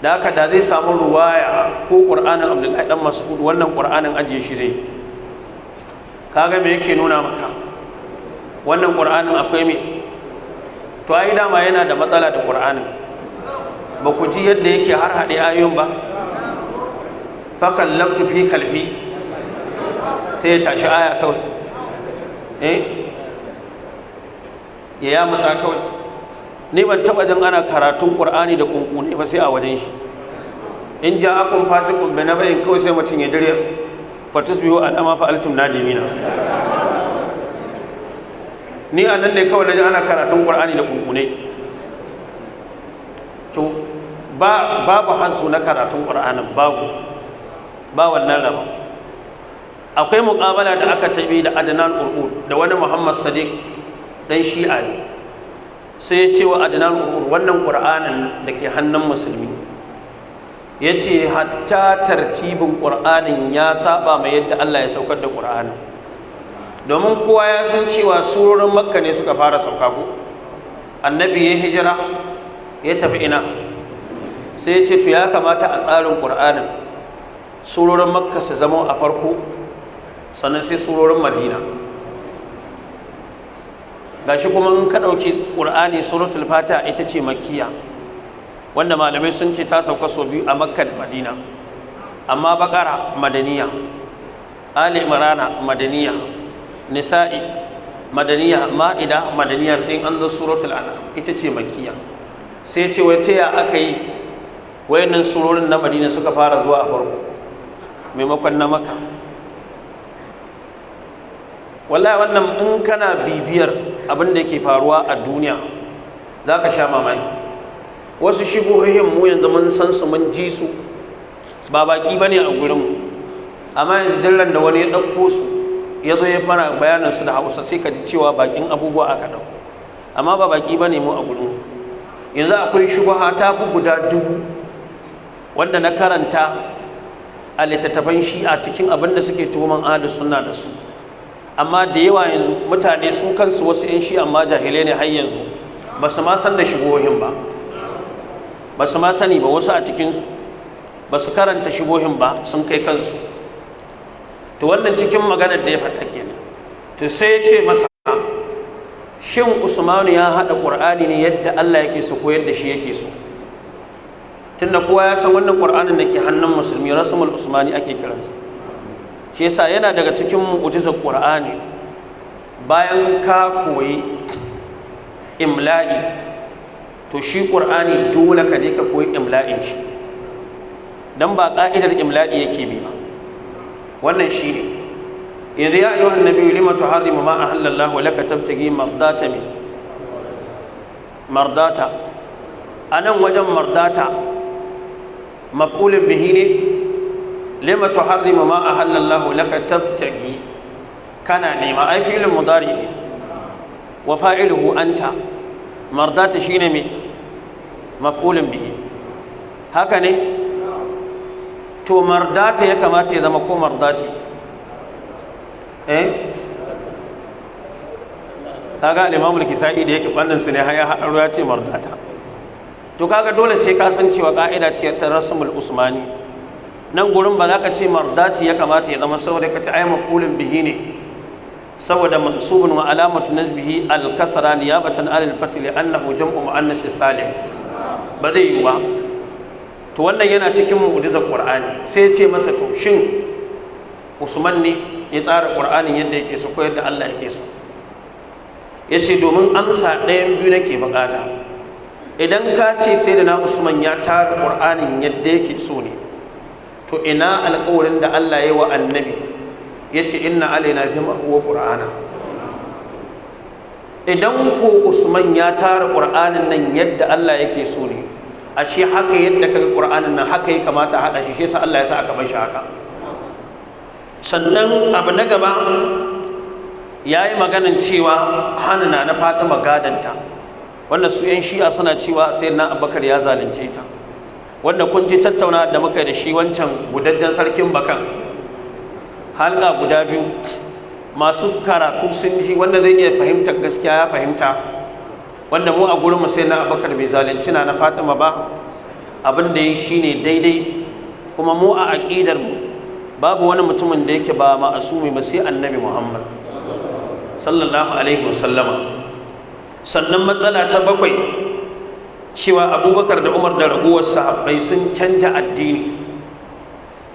Da haka da zai samu ruwaya ko ƙur'anin Abdullahi dan Mas'ud, wannan ƙur'anin ajiye shi zai. Kaga me yake nuna maka? Wannan ƙur'anin akwai me? To ai dama yana da matsala da ƙur'anin. Ba ku ji yadda yake har haɗe ayoyin ba? Fakallabtu fi kalfi, sai ya tashi aya kawai. Ya matsa kawai. Ni ban taɓa jin ana karatun ƙur'ani da ƙunƙune ba sai a wajen shi. In ja akun fasikun bai na bayin kawai sai mutum ya dire fatus biyu al'ama fa'altum nadimina. Ni a nan ne kawai na ji ana karatun ƙur'ani da ƙunƙune. To babu hasu na karatun ƙur'anin, ba wannan raba. Akwai muƙabala da aka tabi da Adnan Urur da wani Muhammad Sadiq dan Shi'a ne. Sai ya ce wa Adnan Urur, wannan ƙur'anin da ke hannun musulmi, ya ce hatta tartibin ƙur'anin ya saba mai yadda Allah ya saukar da ƙur'anin. Domin kowa ya san cewa surorin Makka ne suka fara sauka ko. Annabi ya hijira ya tafi ina, sai ya ce to ya kamata a tsarin ƙur'anin surorin Makka su zama a farko, sannan sai surorin Madina. Gashi kuma in ka ɗauki ƙur'ani suratul Fatiha ita ce makkiya, wanda malamai sun ce ta sauka sau biyu a Makka da Madina. Amma Baƙara madaniya, Ali Imrana madaniya, Nisa'i madaniya, Ma'ida madaniya, sai an zo suratul An'am ita ce makkiya. Sai ce wai ta ya aka yi wayannan surorin na Madina suka fara zuwa a farko maimakon na Makka? Wallahi wannan in kana bibiyar abin da yake faruwa a duniya za ka sha mamaki. Wasu shigohin mu yanzu mun san su, mun ji su, ba baki bane a gurinmu, amma yanzu dillan da wani ya ɗauko su ya zo ya fara bayanin su da Hausa sai ka ji cewa bakin abubuwa aka ɗauko, amma ba baki bane mu a gurinmu. Yanzu akwai shubuha ta fi guda 1000 wanda na karanta a littattafan Shi'a cikin abin da suke tuhuman ahlus sunna da su. Amma da yawa yanzu mutane su kansu wasu 'yan Shi'a amma jahilai ne har yanzu, ba su ma san da shigohin ba su ma sani ba. Wasu a cikinsu ba su karanta shigohin ba, sun kai kansu. To wannan cikin maganar da ya faɗa kenan. To sai ya ce masa, shin Usmanu ya haɗa ƙur'ani ne yadda Allah yake so ko yadda shi yake so? Tunda kowa ya san wannan ƙur'anin da ke hannun musulmi rasmul usmani ake kiransa. Shi yasa yana daga cikin mu'jizar ƙur'ani, bayan ka koyi imla'i, to shi ƙur'ani dole ka je ka koyi imla'in shi, dan ba ƙa'idar imla'i yake bi ba. Wannan shi ne idh ya ayyuhan nabiyyu lima tuharrimu ma ahallallahu laka tabtaghi mardata. Anan wajen mardata maf'ulun bihi ne, lima tuharrimu ma ahallallahu laka tabtaghi, kana nema, ai fi'lun mudari ne wa fa'iluhu anta. Mardata shine me? Maf'ulun bihi. Haka ne? To mardata ya kamata ya zama ko mardati? Kaga al-Imam al-Kisa'i da yake bannin su ne har ya haɗa ya ce mardata. To kaga dole sai ka san cewa ka'ida ce ta rasmul usmani. Nan gurin ba za ka ce mardati ya kamata ya zama, saboda ka ce ai maf'ulun bihi ne, saboda mansubun wa alamatu nasbihi al-kasra niyabatan al-fath li annahu jam'u muannas salim. Ba zai yi ba. To wannan yana cikin mu'jizar Qur'ani. Sai ya ce masa, to shin Usman ne ya tsara Qur'anin yadda yake so ko yadda Allah yake so? Yace domin amsa ɗayan biyu nake bukata. Idan ka ce sai da na Usman ya tara Qur'anin yadda yake so ne, to ina alƙawarin da Allah ya yi wa annabi, yace inna alaina jama'u wa Qur'ana. Idan ko Usman ya tara Qur'anin nan yadda Allah yake so ne, ashe haka yadda kaga Qur'anin nan haka ya kamata a haɗa shi, shi yasa Allah ya sa aka bar shi haka. Sannan abu na gaba, ya yi maganin cewa hannuna na Fatima gadanta, wanda su 'yan Shi'a suna cewa sai na Abubakar ya zalunce ta, wanda kun ji tattauna da muka da shi wancan gudajjen sarkin Bakan halka guda biyu masu karatu sun ji wanda zai iya fahimtar gaskiya ya fahimta, wanda mu a gurin mu sai na Abubakar bai zalunci na Fatima ba, abin da yi shine daidai. Kuma mu a aqidar mu babu wani mutumin da yake ba ma'asumi ba sai Annabi Muhammad sallallahu alaihi wasallama. Sannan matsala ta bakwai cewa Abubakar da Umar da raguwar sahabbai sun canja addini,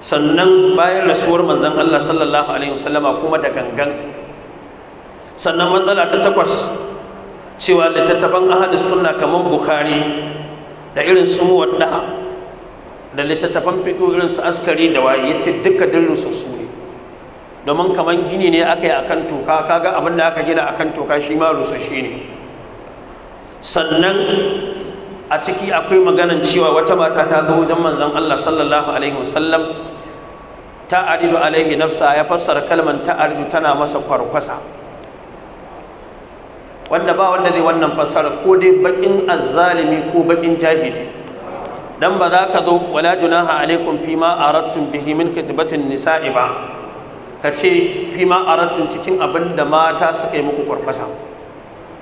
sannan bayan rasuwar manzon Allah sallallahu alaihi wasallama kuma da gangan. Sannan matsala ta takwas cewa littattafan ahlus sunna kamar Bukhari da irin su Muwadda da littattafan fiqh irin su Askari da waye yace duka dillusu su ne, domin kaman gini ne aka yi akan toka, kaga abin da aka gina akan toka shi ma rusashe ne. Sannan a ciki akwai maganan cewa wata mata ta zo wajen manzon Allah sallallahu alaihi wasallam ta'aridu alaihi nafsa, ya fassara kalman ta'aridu tana masa kwarkwasa, wanda ba wanda zai wannan fassara ko dai bakin azzalimi ko bakin jahili. Dan ba za ka zo wala junaha alaikum fima aradtum bihi min khitbatin nisa'i ba, ka ce fima aradtum cikin abin da mata suka yi muku kwarkwasa.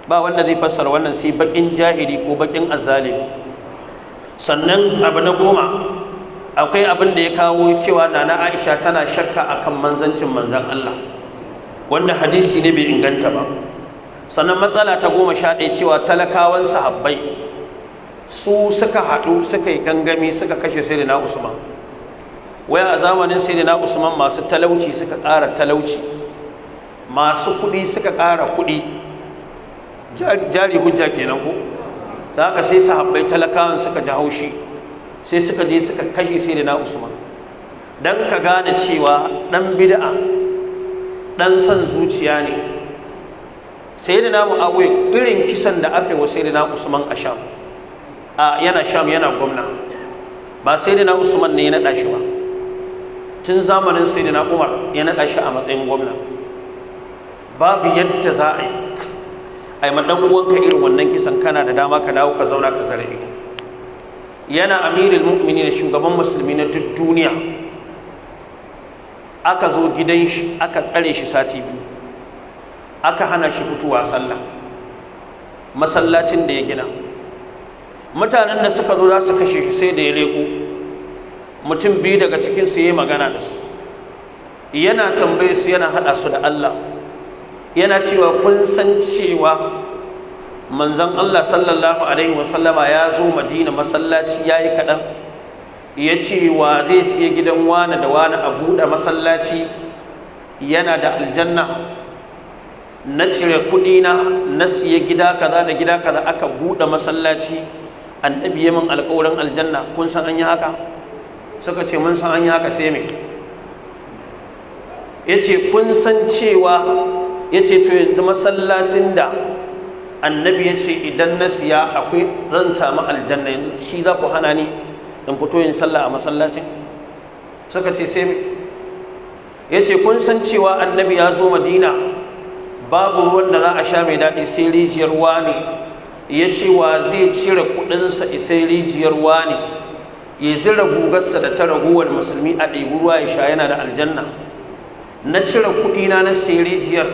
Ba wanda zai fassara wannan sai bakin jahili ko bakin azzalimi. Sannan abu na 10 akwai abin da ya kawo cewa Nana Aisha tana shakka akan manzancin manzon Allah, wanda hadisi ne bai inganta ba. Sannan matsala ta 11 cewa talakawan sahabbai su suka haɗu suka yi gangami suka kashe Sayyidina Usman. Waya a zamanin Sayyidina Usman masu talauci suka ƙara talauci, masu kuɗi suka ƙara kuɗi, jari hujja kenan ko. Ta haka sai sahabbai talakawan suka ji haushi, sai suka je suka kashe Sayyidina Usman. Dan ka gane cewa dan bid'a dan son zuciya ne. Sayyidina Muawiya irin kisan da aka yi wa Sayyidina Usman a Sham, yana Sham yana gwamna, ba Sayyidina Usman ne ya naɗa shi ba, tun zamanin Sayyidina Umar ya naɗa shi a matsayin gwamna. Babu yadda za a yi ai ma dan uwanka irin wannan kisan, kana da dama ka dawo ka zauna ka zare ido. Yana amirul mu'minin, shugaban musulmi na duk duniya, aka zo gidan shi aka tsare shi sati 2, aka hana shi fitowa sallah masallacin da ya gina. Mutanen da suka zo za su kashe shi sai da ya leko mutum 2 daga cikin su yayi magana da su, yana tambaye su, yana hada su da Allah, yana cewa kun san cewa manzon Allah sallallahu alaihi wasallama ya zo Madina masallaci yayi kadan, ya ce wa zai siya gidan wani da wani a buɗe masallaci yana da aljanna. Na cire kuɗi na siya gida kaza da gida kaza aka buɗe masallaci, annabi ya min alƙawarin aljanna. Kun san an yi haka? Suka ce mun san an yi haka. Sai me? Yace kun san cewa, yace to yanzu masallacin da annabi ya ce idan na siya akwai zan samu aljanna, yanzu shi za ku hana ni in fito yin sallah a masallacin? Suka ce sai me? Yace kun san cewa annabi ya zo Madina babu ruwan da za a sha mai daɗi sai rijiyar wani, ya ce wa zai cire kuɗinsa sai rijiyar wani, ya zira gugarsa da ta raguwar musulmi a ɗebi ruwa ya sha, yana da aljanna. Na cire kuɗina na sai rijiyar,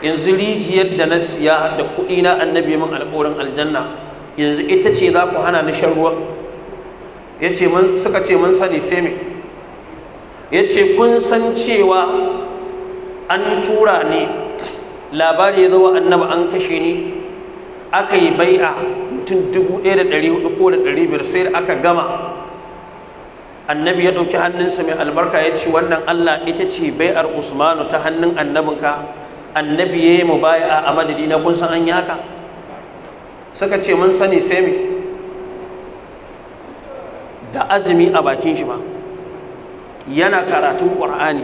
yanzu rijiyar da na siya da kuɗina annabi min alƙawarin aljanna, yanzu ita ce za ku hana ni shan ruwa? Ya ce suka ce mun sani. sai me? Ya ce kun san cewa an tura ni, labari ya zo wa annabi an kashe ni, aka yi bai'a mutum 1,400 ko da 500, sai da aka gama annabi ya ɗauki hannunsa mai albarka ya ce wannan Allah ita ce bai'ar Usmanu ta hannun annabinka, annabi ya yi mu bai'a a madadi na. Kun san an yi haka? Suka ce mun sani. sai me? Da azumi a bakin shi ba, yana karatun Qur'ani,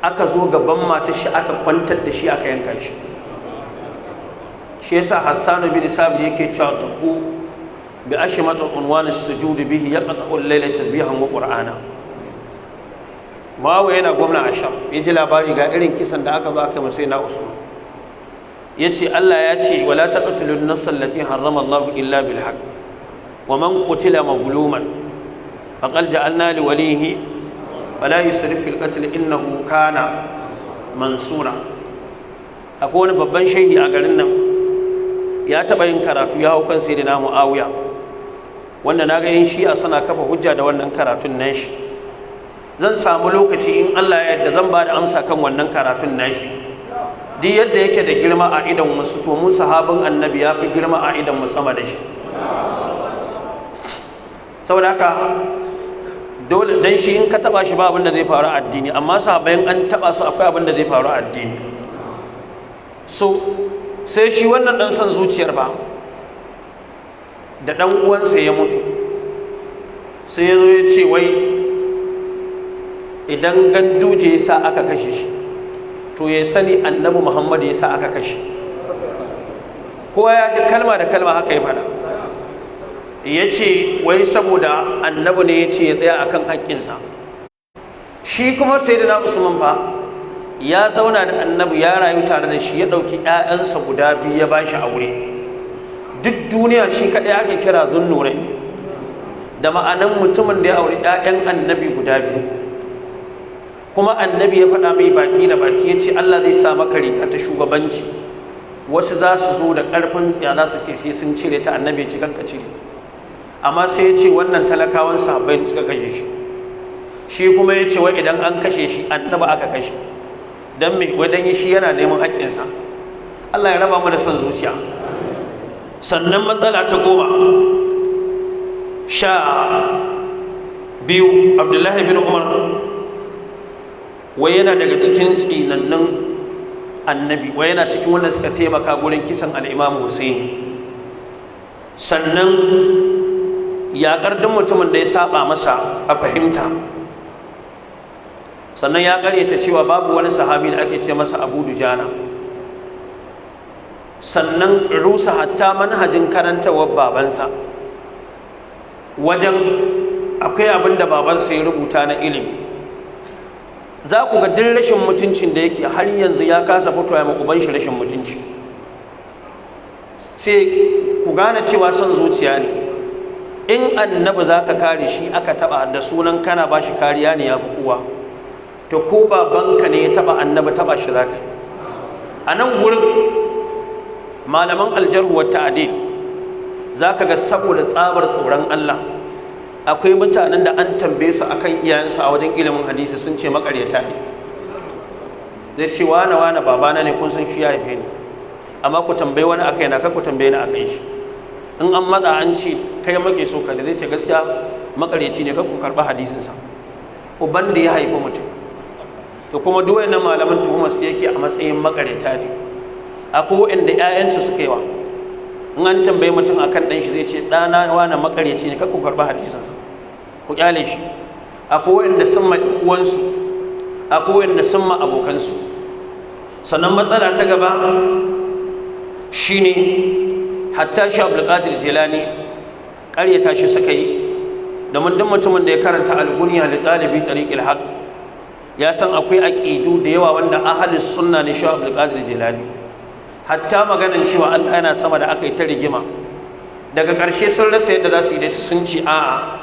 aka zo gaban matar shi aka kwantar da shi aka yanka shi. Shi yasa Hassan bin Sabir yake cewa taku bi ashmatu unwan as-sujud bihi yaqta'u al-layla tasbihan wa qur'ana. Muawiya yana gwamna a Sham, ya ji labari ga irin kisan da aka zo aka masa na Usman. Yace Allah ya ce wala taqtulun nafs allati harrama Allah illa bil haqq wa man qutila mazluman faqad ja'alna li walihi fala yusrif fil qatl innahu kana mansura. akwai wani babban shehi a garin nan ya taɓa yin karatu ya hau kan sayyidina Muawiya, wanda na ga yin shi'a suna kafa hujja da wannan karatun nashi. Zan samu lokaci in Allah ya yarda zan ba da amsa kan wannan karatun nashi. Duk yadda yake da girma a idan wasu, to mu sahabin annabi ya fi girma a idan mu sama da shi. Saboda haka dole dan shi in ka taba shi ba abin da zai faru a addini, amma sahabbai an taba su akwai abin da zai faru a addini. So sai shi wannan dan son zuciyar ba da dan uwansa ya mutu, sai ya zo ya ce wai idan Ganduje ya sa aka kashe shi to ya sani annabi Muhammad ya sa aka kashe. Kowa ya ji kalma da kalma haka ya fada. Ya ce wai saboda annabi ne ya ce ya tsaya akan haƙƙinsa. Shi kuma sayyidina Usman fa ya zauna da annabi, ya rayu tare da shi, ya ɗauki ‘ya'yansa guda biyu ya ba shi aure. Duk duniya shi kaɗai ake kira zunnurai, da ma'anan mutumin da ya aure ‘ya'yan annabi guda biyu. Kuma annabi ya faɗa mai baki da baki, ya ce Allah zai sa maka riga ta shugabanci, wasu za su zo da ƙarfin tsiya za su ce sai sun cire ta, annabi ya ce kanka cire. Amma sai ya ce wannan talakawan sahabbai da suka kashe shi. Shi kuma ya ce wai idan an kashe shi annabi aka kashe. Dan me wadan shi yana neman haƙƙinsa. Allah ya raba mu da son zuciya. Sannan matsala ta 12, Abdullahi bin Umar wai yana daga cikin tsinannun annabi, wai yana cikin wanda suka taimaka gurin kisan al-Imam Hussein. Sannan yaƙar duk mutumin da ya saba masa a fahimta. Sannan ya ƙaryata cewa babu wani sahabi da ake ce masa Abu Dujana. Sannan rusa hatta manhajin karantawar babansa, wajen akwai abin da babansa ya rubuta na ilimi. Za ku ga duk rashin mutuncin da yake har yanzu ya kasa fito ya makuban shi rashin mutunci. Sai ku gane cewa son zuciya ne. In annabi za ka kare shi aka taba da sunan kana ba shi kariya ne ya fi kowa, to ko babanka ne ya taba annabi taba shi za ka yi. A nan gurin malaman aljarhu wa ta'dil za ka ga saboda tsabar tsoron Allah akwai mutanen da an tambaye su akan iyayensu a wajen ilimin hadisi sun ce makaryata ne. Zai ce wane babana ne kun san shi ya haife ni, amma ku tambayi wani akai na, ku tambaye ni akai shi. In an matsa an ce kai muke so ka, da zai ce gaskiya makaryaci ne, ku karba hadisinsa. Uban da ya haifi mutum, to kuma duk wannan malaman tuhumar su yake a matsayin makaryata ne. Akwai wanda ƴaƴansu suka yi wa, in an tambaye mutum akan dan shi zai ce ɗana wani makaryaci ne, ku karba hadisinsa, ku kyale shi. Akwai wanda sun ma uwansu, akwai wanda sun ma abokansu. Sannan matsala ta gaba shine hatta shi Abdulkadir Jilani ƙaryata shi suka yi, domin duk mutumin da ya karanta al-Gunya li talibi tariqil haqq ya san akwai aqidu da yawa wanda ahlus sunna ne shi Abdulkadir Jilani. Hatta maganar cewa Allah yana sama da aka yi ta rigima, daga ƙarshe sun rasa yadda za su yi da sun ci a'a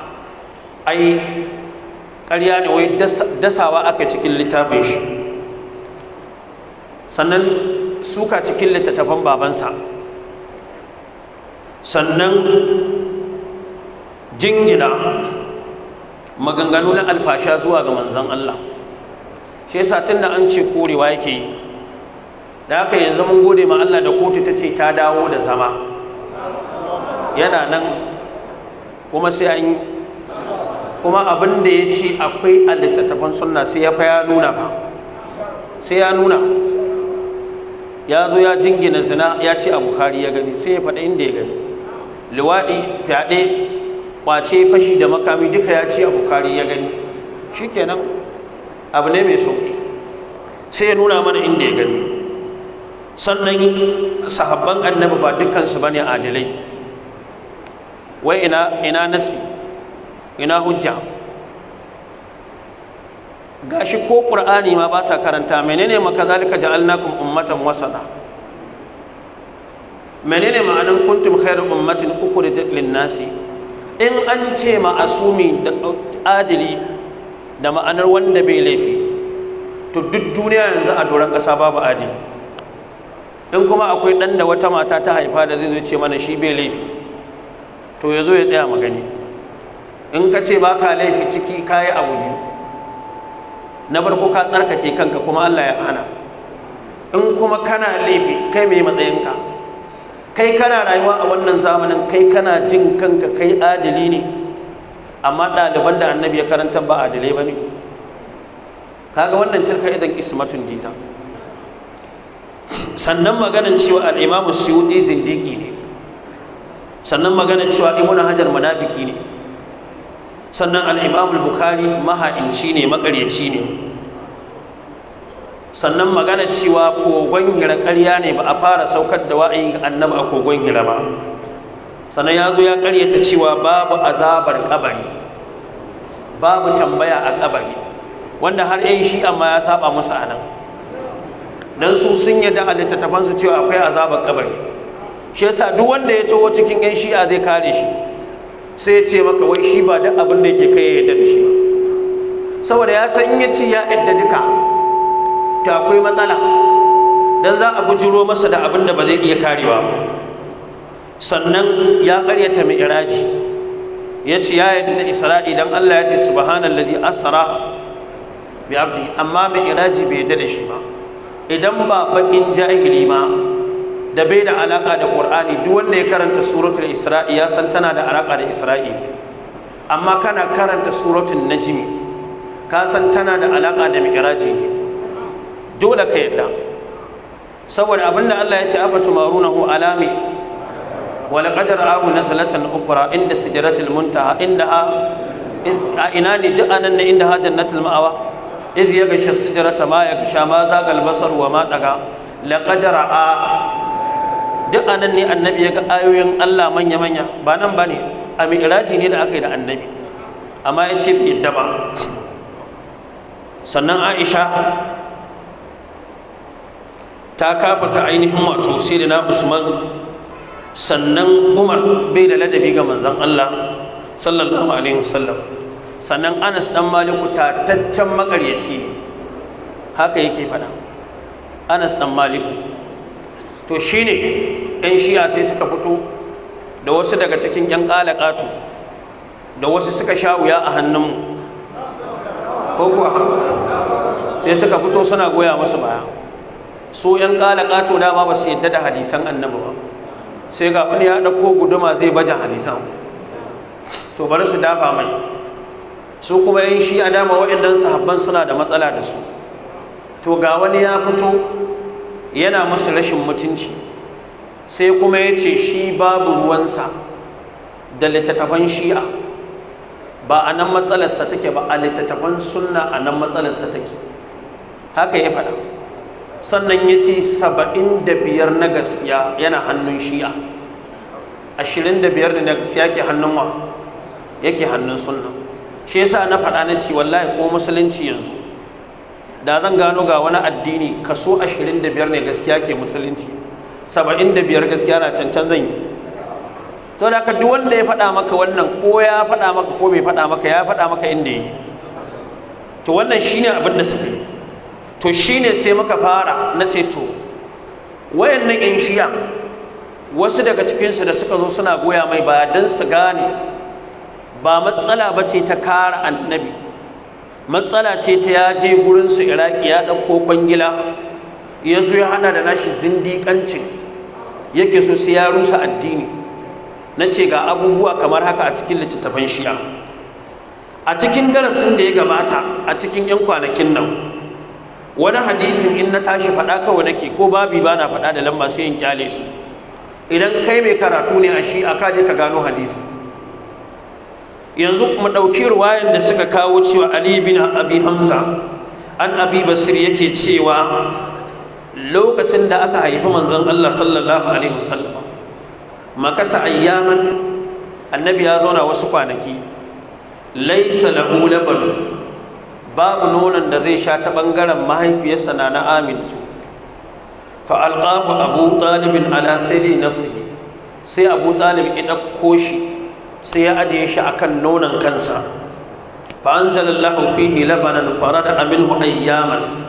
ai ƙarya ne, wai dasawa aka cikin littafin shi. Sannan suka cikin littattafan babansa. Sannan jingina maganganu na alfasha zuwa ga manzon Allah. Shi yasa tunda an ce korewa yake yi, da haka yanzu mun gode ma Allah da kotu ta ce ta dawo da zama, yana nan kuma sai an yi. Kuma abin da ya ce akwai a littattafan sunna sai ya fa ya nuna ba, sai ya nuna. Ya zo ya jingina zina ya ce a Bukhari ya gani, sai ya faɗa inda ya gani. Liwaɗi, fyaɗe, ƙwace, fashi da makami duka ya ce a Bukhari ya gani. Shikenan abu ne mai sauƙi, sai ya nuna mana inda ya gani. Sannan sahabban annabi ba dukkansu bane adilai. Wai ina nasi, ina hujja? Gashi ko Qur'ani ma ba sa karanta. Menene makazalika ja'alnakum ummatan wasata? Menene ma'anan kuntum khairu ummatin ukhrijat lin-nasi? In an ce ma'asumi da adili da ma'anar wanda bai laifi, to duk duniya yanzu a doron ƙasa babu adili. In kuma akwai ɗan da wata mata ta haifa da zai zo ce mana shi bai laifi, to ya zo ya tsaya magani. In ka ce ba ka laifi ciki ka yi abu biyu, na farko ka tsarkake kanka kuma Allah ya hana. In kuma kana laifi kai mai matsayinka, kai kana rayuwa a wannan zamanin, kai kana jin kanka kai adili ne, amma ɗaliban da annabi ya karanta ba adilai ba ne. Kaga wannan tilka idan ismatun diza. Sannan maganin cewa al'imamu Suyuɗi zindiki ne, sannan maganin cewa Ibn Hajar munafiki ne, sannan al'imamu Bukhari maha'inci ne, maƙaryaci ne, sannan magana cewa kogon Hira ƙarya ne, ba a fara saukar da wa'ayi ga annabi a kogon Hira ba. Sannan ya zo ya ƙaryata cewa babu azabar ƙabari, babu tambaya a ƙabari, wanda har yan shi amma ya saba musu a nan, dan su sun yadda a littattafansu cewa akwai azabar ƙabari. Shi yasa duk wanda ya taho cikin yan shi'a zai kare shi, sai ya ce maka wai shi ba duk abin da yake kai ya yadda da shi ba, saboda ya san ya ci ya yadda duka ta akwai matsala, dan za a bujiro masa da abin da ba zai iya karewa ba. Sannan ya karyata mi'raji, ya ce ya yadda da Isra'i dan Allah ya ce subhanallazi asra bi abdi, amma mi'raji bai yadda da shi ba. Idan ba bakin jahili ma da bai da alaka da Qur'ani, duk wanda ya karanta suratul Isra'i ya san tana da alaka da Isra'i, amma kana karanta suratul Najmi ka san tana da alaka da mi'raji, dole ka yadda, saboda abinda Allah ya ce afatumarunahu alami wa laqad ra'ahu nazlatan ukhra inda sidratil muntaha, indaha ina ne duk anan ne, indaha jannatul ma'awa idh yaghsha sidrata ma yaghsha ma zaga al-basar wa ma daga laqad ra'a, duk anan ne annabi ya ga ayoyin Allah manya manya, ba nan bane a mi'raji ne da aka yi da annabi, amma ya ce bai yadda ba. Sannan Aisha ta kafarta ainihin wato sayyidina Usman, sannan Umar bai da ladabi ga manzon Allah sallallahu alaihi wasallam, sannan Anas dan Maliku tataccen makaryaci ne, haka yake faɗa Anas dan Maliku. To shine ɗan shi'a sai suka fito da wasu daga cikin ƴan ƙalaƙatu, da wasu suka sha wuya a hannunmu, ko kuwa sai suka fito suna goya musu baya. Su ƴan ƙalaƙato dama ba su yadda da hadisan annabi ba, sai ga wani ya ɗauko guduma zai baje hadisan, to bari su dafa mai. Su kuma yin shi a dama waɗannan sahabban suna da matsala da su, to ga wani ya fito yana musu rashin mutunci, sai kuma ya ce shi babu ruwansa da littattafan shi'a, ba a nan matsalarsa take ba, a littattafan sunna a nan matsalarsa take, haka ya faɗa. Sannan ya ce 75 na gaskiya yana hannun shi'a, 25 na gaskiya ke hannun wa, yake hannun sunna. Shi yasa na faɗa na ci wallahi ko musulunci yanzu da zan gano ga wani addini kaso 25 ne gaskiya ke musulunci, 75 gaskiya na cancan zan yi. To da ka duk wanda ya faɗa maka wannan, ko ya faɗa maka ko bai faɗa maka, ya faɗa maka inda yi. To wannan shine abin da suka yi. To shine sai muka fara na ce to wayannan yan shiya, wasu daga cikinsu da suka zo suna goya mai baya don su gane ba matsala ba ce ta kare annabi, matsala ce ta ya je gurinsu Iraki ya ɗauko kwangila, ya zo ya hada da nashi zindiƙancin, yake so sai ya rusa addini. Na ce ga abubuwa kamar haka a cikin littattafan shi'a. A cikin darasin da ya gabata a cikin 'yan kwanakin nan, wani hadisin in na tashi faɗa kawai nake, ko babi ba na faɗa da lamba sai in kyale su. Idan kai mai karatu ne a shi'a ka je ka gano hadisin. Yanzu mu ɗauki ruwayan da suka kawo cewa Ali bin Abi Hamza an Abi Basir yake cewa lokacin da aka haifi manzon Allah sallallahu alaihi wasallam, makasa ayyaman, annabi ya zauna wasu kwanaki, laisa lahu laban, babu nonon da zai sha ta bangaren mahaifiyarsa na Amintu. Fa alqahu Abu Talib ala sayyi nafsihi, sai Abu Talib ya ɗauko shi sai ya ajiye shi akan nonon kansa. fa anzalallahu fihi labanan farada minhu ayyaman,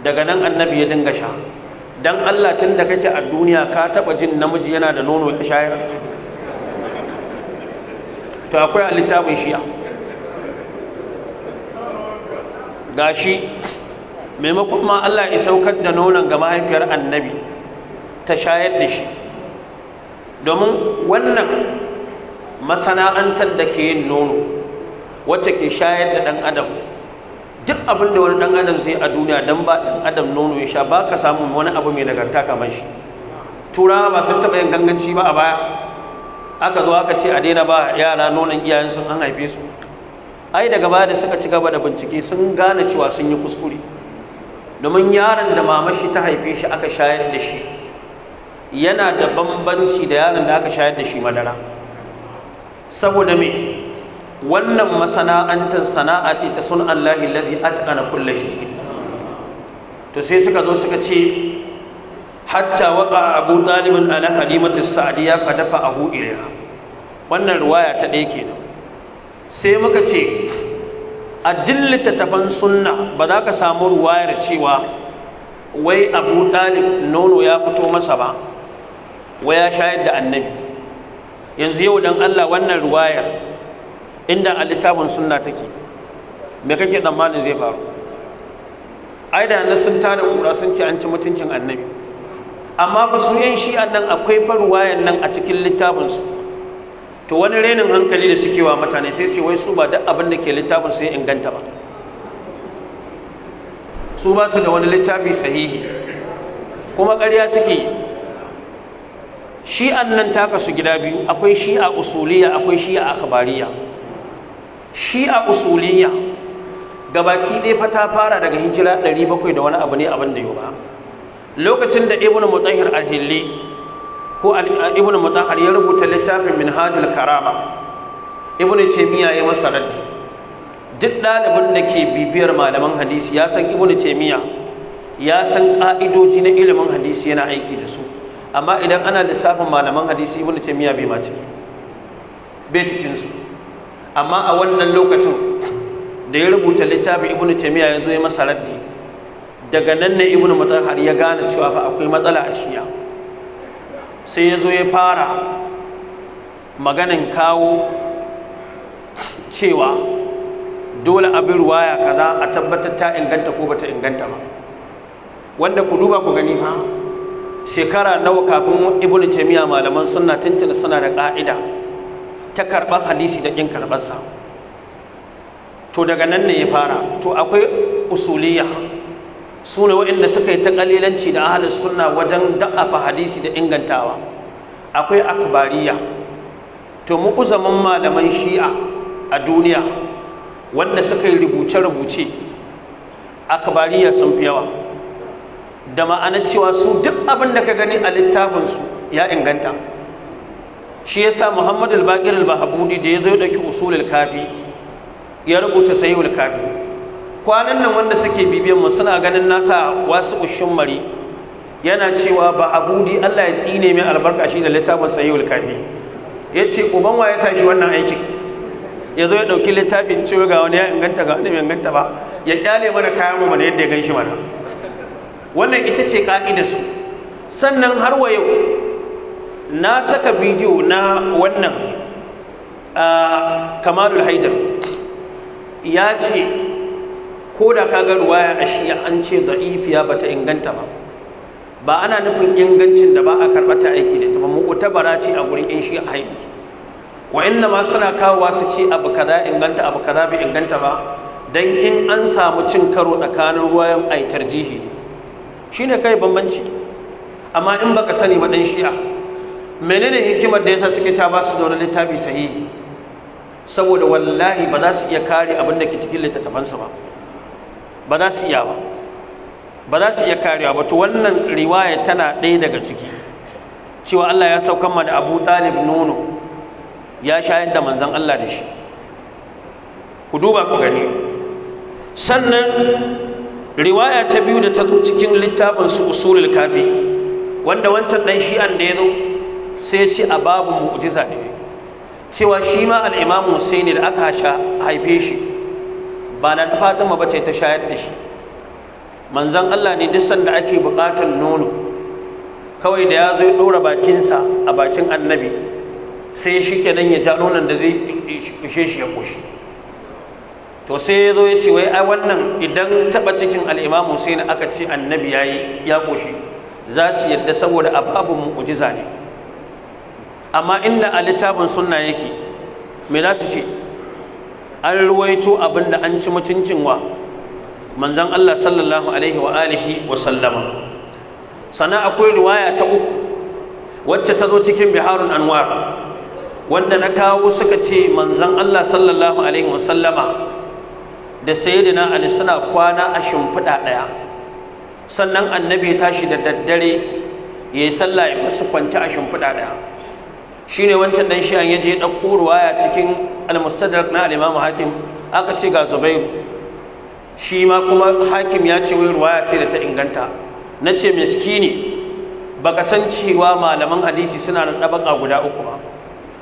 daga nan annabi ya dinga sha. Dan Allah, tun da kake a duniya ka taba jin namiji yana da nono ya shayar? To akwai a littafin shi'a gashi, maimakon ma Allah ya saukar da nonon ga mahaifiyar annabi ta shayar da shi, domin wannan masana'antar da ke yin nono wacce ke shayar da ɗan adam, duk abin da wani ɗan adam zai a duniya don ba ɗan adam nono ya sha ba ka samun wani abu mai nagarta kamar shi. Turawa ba sun taɓa yin ganganci ba a baya, aka zo aka ce a daina ba yara nonon iyayen sun an haife su. Ai daga baya da suka ci gaba da bincike sun gane cewa sun yi kuskure, domin yaron da mamashi ta haife shi aka shayar da shi yana da bambanci da yaron da aka shayar da shi madara. Saboda me? Wannan masana'antar sana'a ce ta sun Allahi alladhi atqana kulli shay. To sai suka zo suka ce hatta waqa Abu Talib ala Halimatu Sa'diyya fa dafa'ahu ilayha. Wannan riwaya ta ɗaya kenan. Sai muka ce a dillita tafan sunna ba za ka samu riwayar cewa wai Abu Talib nono ya fito masa ba, wai ya shayar da annabi. Yanzu yau dan Allah wannan riwayar inda a littafin sunna take, me kake tsammanin zai faru? Ai da sun tada kura sun ce an ci mutuncin annabi, amma ba su yan shi'an nan akwai faruwayan nan a cikin littafinsu. To wani renin hankali da suke wa mutane sai ce wai su ba duk abin da ke littafin su ya inganta ba, su ba su da wani littafi sahihi, kuma ƙarya suke yi. Shi'an nan ta kasu gida biyu, akwai shi'a usuliyya, akwai shi'a akhbariyya. Shi'a usuliyya gabaki ɗaya fa ta fara daga hijira 700 da wani abu ne abin da yau ba, lokacin da ibn mutahhir al-hilli ko ibn mutahhir ya rubuta littafin minhajul karama, ibn taymiya ya masa raddi. Duk ɗalibin da ke bibiyar malaman hadisi ya san ibn taymiya ya san ƙa'idoji na ilimin hadisi yana aiki da su, amma idan ana lissafin malaman hadisi ibn taymiya bai ma ciki, bai cikin su. Amma a wannan lokacin da ya rubuta littafin ibn taymiya ya zo ya masa raddi, daga nan ne ibn mutahhir ya gane cewa fa akwai matsala a shi'a. Sai ya zo ya fara maganin kawo cewa dole abin ruwaya kaza a tabbatar ta inganta ko bata inganta ba, wanda ku duba ku gani fa shekara nawa kafin ibn taymiya malaman sunna tuntuna suna da ka'ida ta karɓar hadisi da ƙin karɓarsa. To daga nan ne ya fara. To akwai usuliyya, su ne waɗanda suka yi ta ƙalilanci da ahlus sunna wajen da'afa hadisi da ingantawa. Akwai akbariyya, to mu'uzamin malaman shi'a a duniya wanda suka yi rubuce-rubuce akbariyya sun fi yawa, da ma'anar cewa su duk abin da ka gani a littafinsu ya inganta. Shi yasa Muhammad al-Baqir al-Bahabudi da yazo ya dauki usulul kafi ya rubuta sahihul kafi. Kwanan nan wanda suke bibiyan mu suna ganin nasa wasu ushmari yana cewa Bahabudi Allah ya tsine mai albarka shi da littafin sahihul kafi. Yace uban wa ya sa shi wannan aikin? Yazo ya dauki littafin cewa ga wani ya inganta ga wani bai inganta ba, ya kyale mana kayan mu yadda ya ganshi mana. Wannan ita ce ka'idar su. Sannan har wa yau na saka bidiyo na wannan Kamalul Haidar ya ce ko da kaga ruwaya a shi'a an ce da'ifiya bata inganta ba ana nufin ingancin da ba a karɓata aiki da ita ba, mu'tabara ce a gurin in shi'a haini. Wa inna ma suna kawowa su ce abu kaza inganta abu kaza bai inganta ba, dan in an samu cin karo tsakanin ruwayan ai tarjihi shine kai bambanci. Amma in baka sani ba dan shi'a, menene hikimar da yasa suke ta ba su da wani littafi sahihi? Saboda wallahi ba za su iya kare abin da ke cikin littattafansu ba za su iya ba za su iya karewa ba. To wannan riwaya tana ɗaya daga ciki, cewa Allah ya saukan ma da Abu Talib nono ya shayar da manzon Allah da shi. Ku duba ku gani. Sannan riwaya ta biyu da ta zo cikin littafin su usulul kafi, wanda wancan dan shi'an da ya zo sai ya ce a babu mu'jiza ne, cewa shi ma al-Imam Husaini da aka haife shi ba na Fatima ba ce ta shayar da shi, manzon Allah ne duk sanda ake buƙatar nono kawai da ya zo ya ɗora bakinsa a bakin annabi sai shi kenan ya ja nonon da zai ishe shi ya ƙoshi. To sai ya zo ya ce wai ai wannan idan taɓa cikin al'imamu sai na aka ce annabi ya ƙoshi za su yadda saboda a babin mu'ujiza ne, amma inda a littafin sunna yake me za su ce an ruwaito abin da an ci mutuncin wa manzon Allah sallallahu alaihi wa alihi wa sallama. Sannan akwai riwaya ta uku wacce ta zo cikin biharun anwar wanda na kawo suka ce manzon Allah sallallahu alaihi wa sallama da sayyidina Ali suna kwana a shimfiɗa ɗaya, sannan annabi ya tashi da daddare ya yi sallah ya masu kwanci a shimfiɗa ɗaya. Shine wancan dan shi'an ya je ɗauko riwaya cikin al-mustadrak na al-imam hakim aka ce ga Zubairu, shi ma kuma hakim ya ce wai riwaya ce da ta inganta. Na ce miskini baka san cewa malaman hadisi suna da tabaka guda uku ba,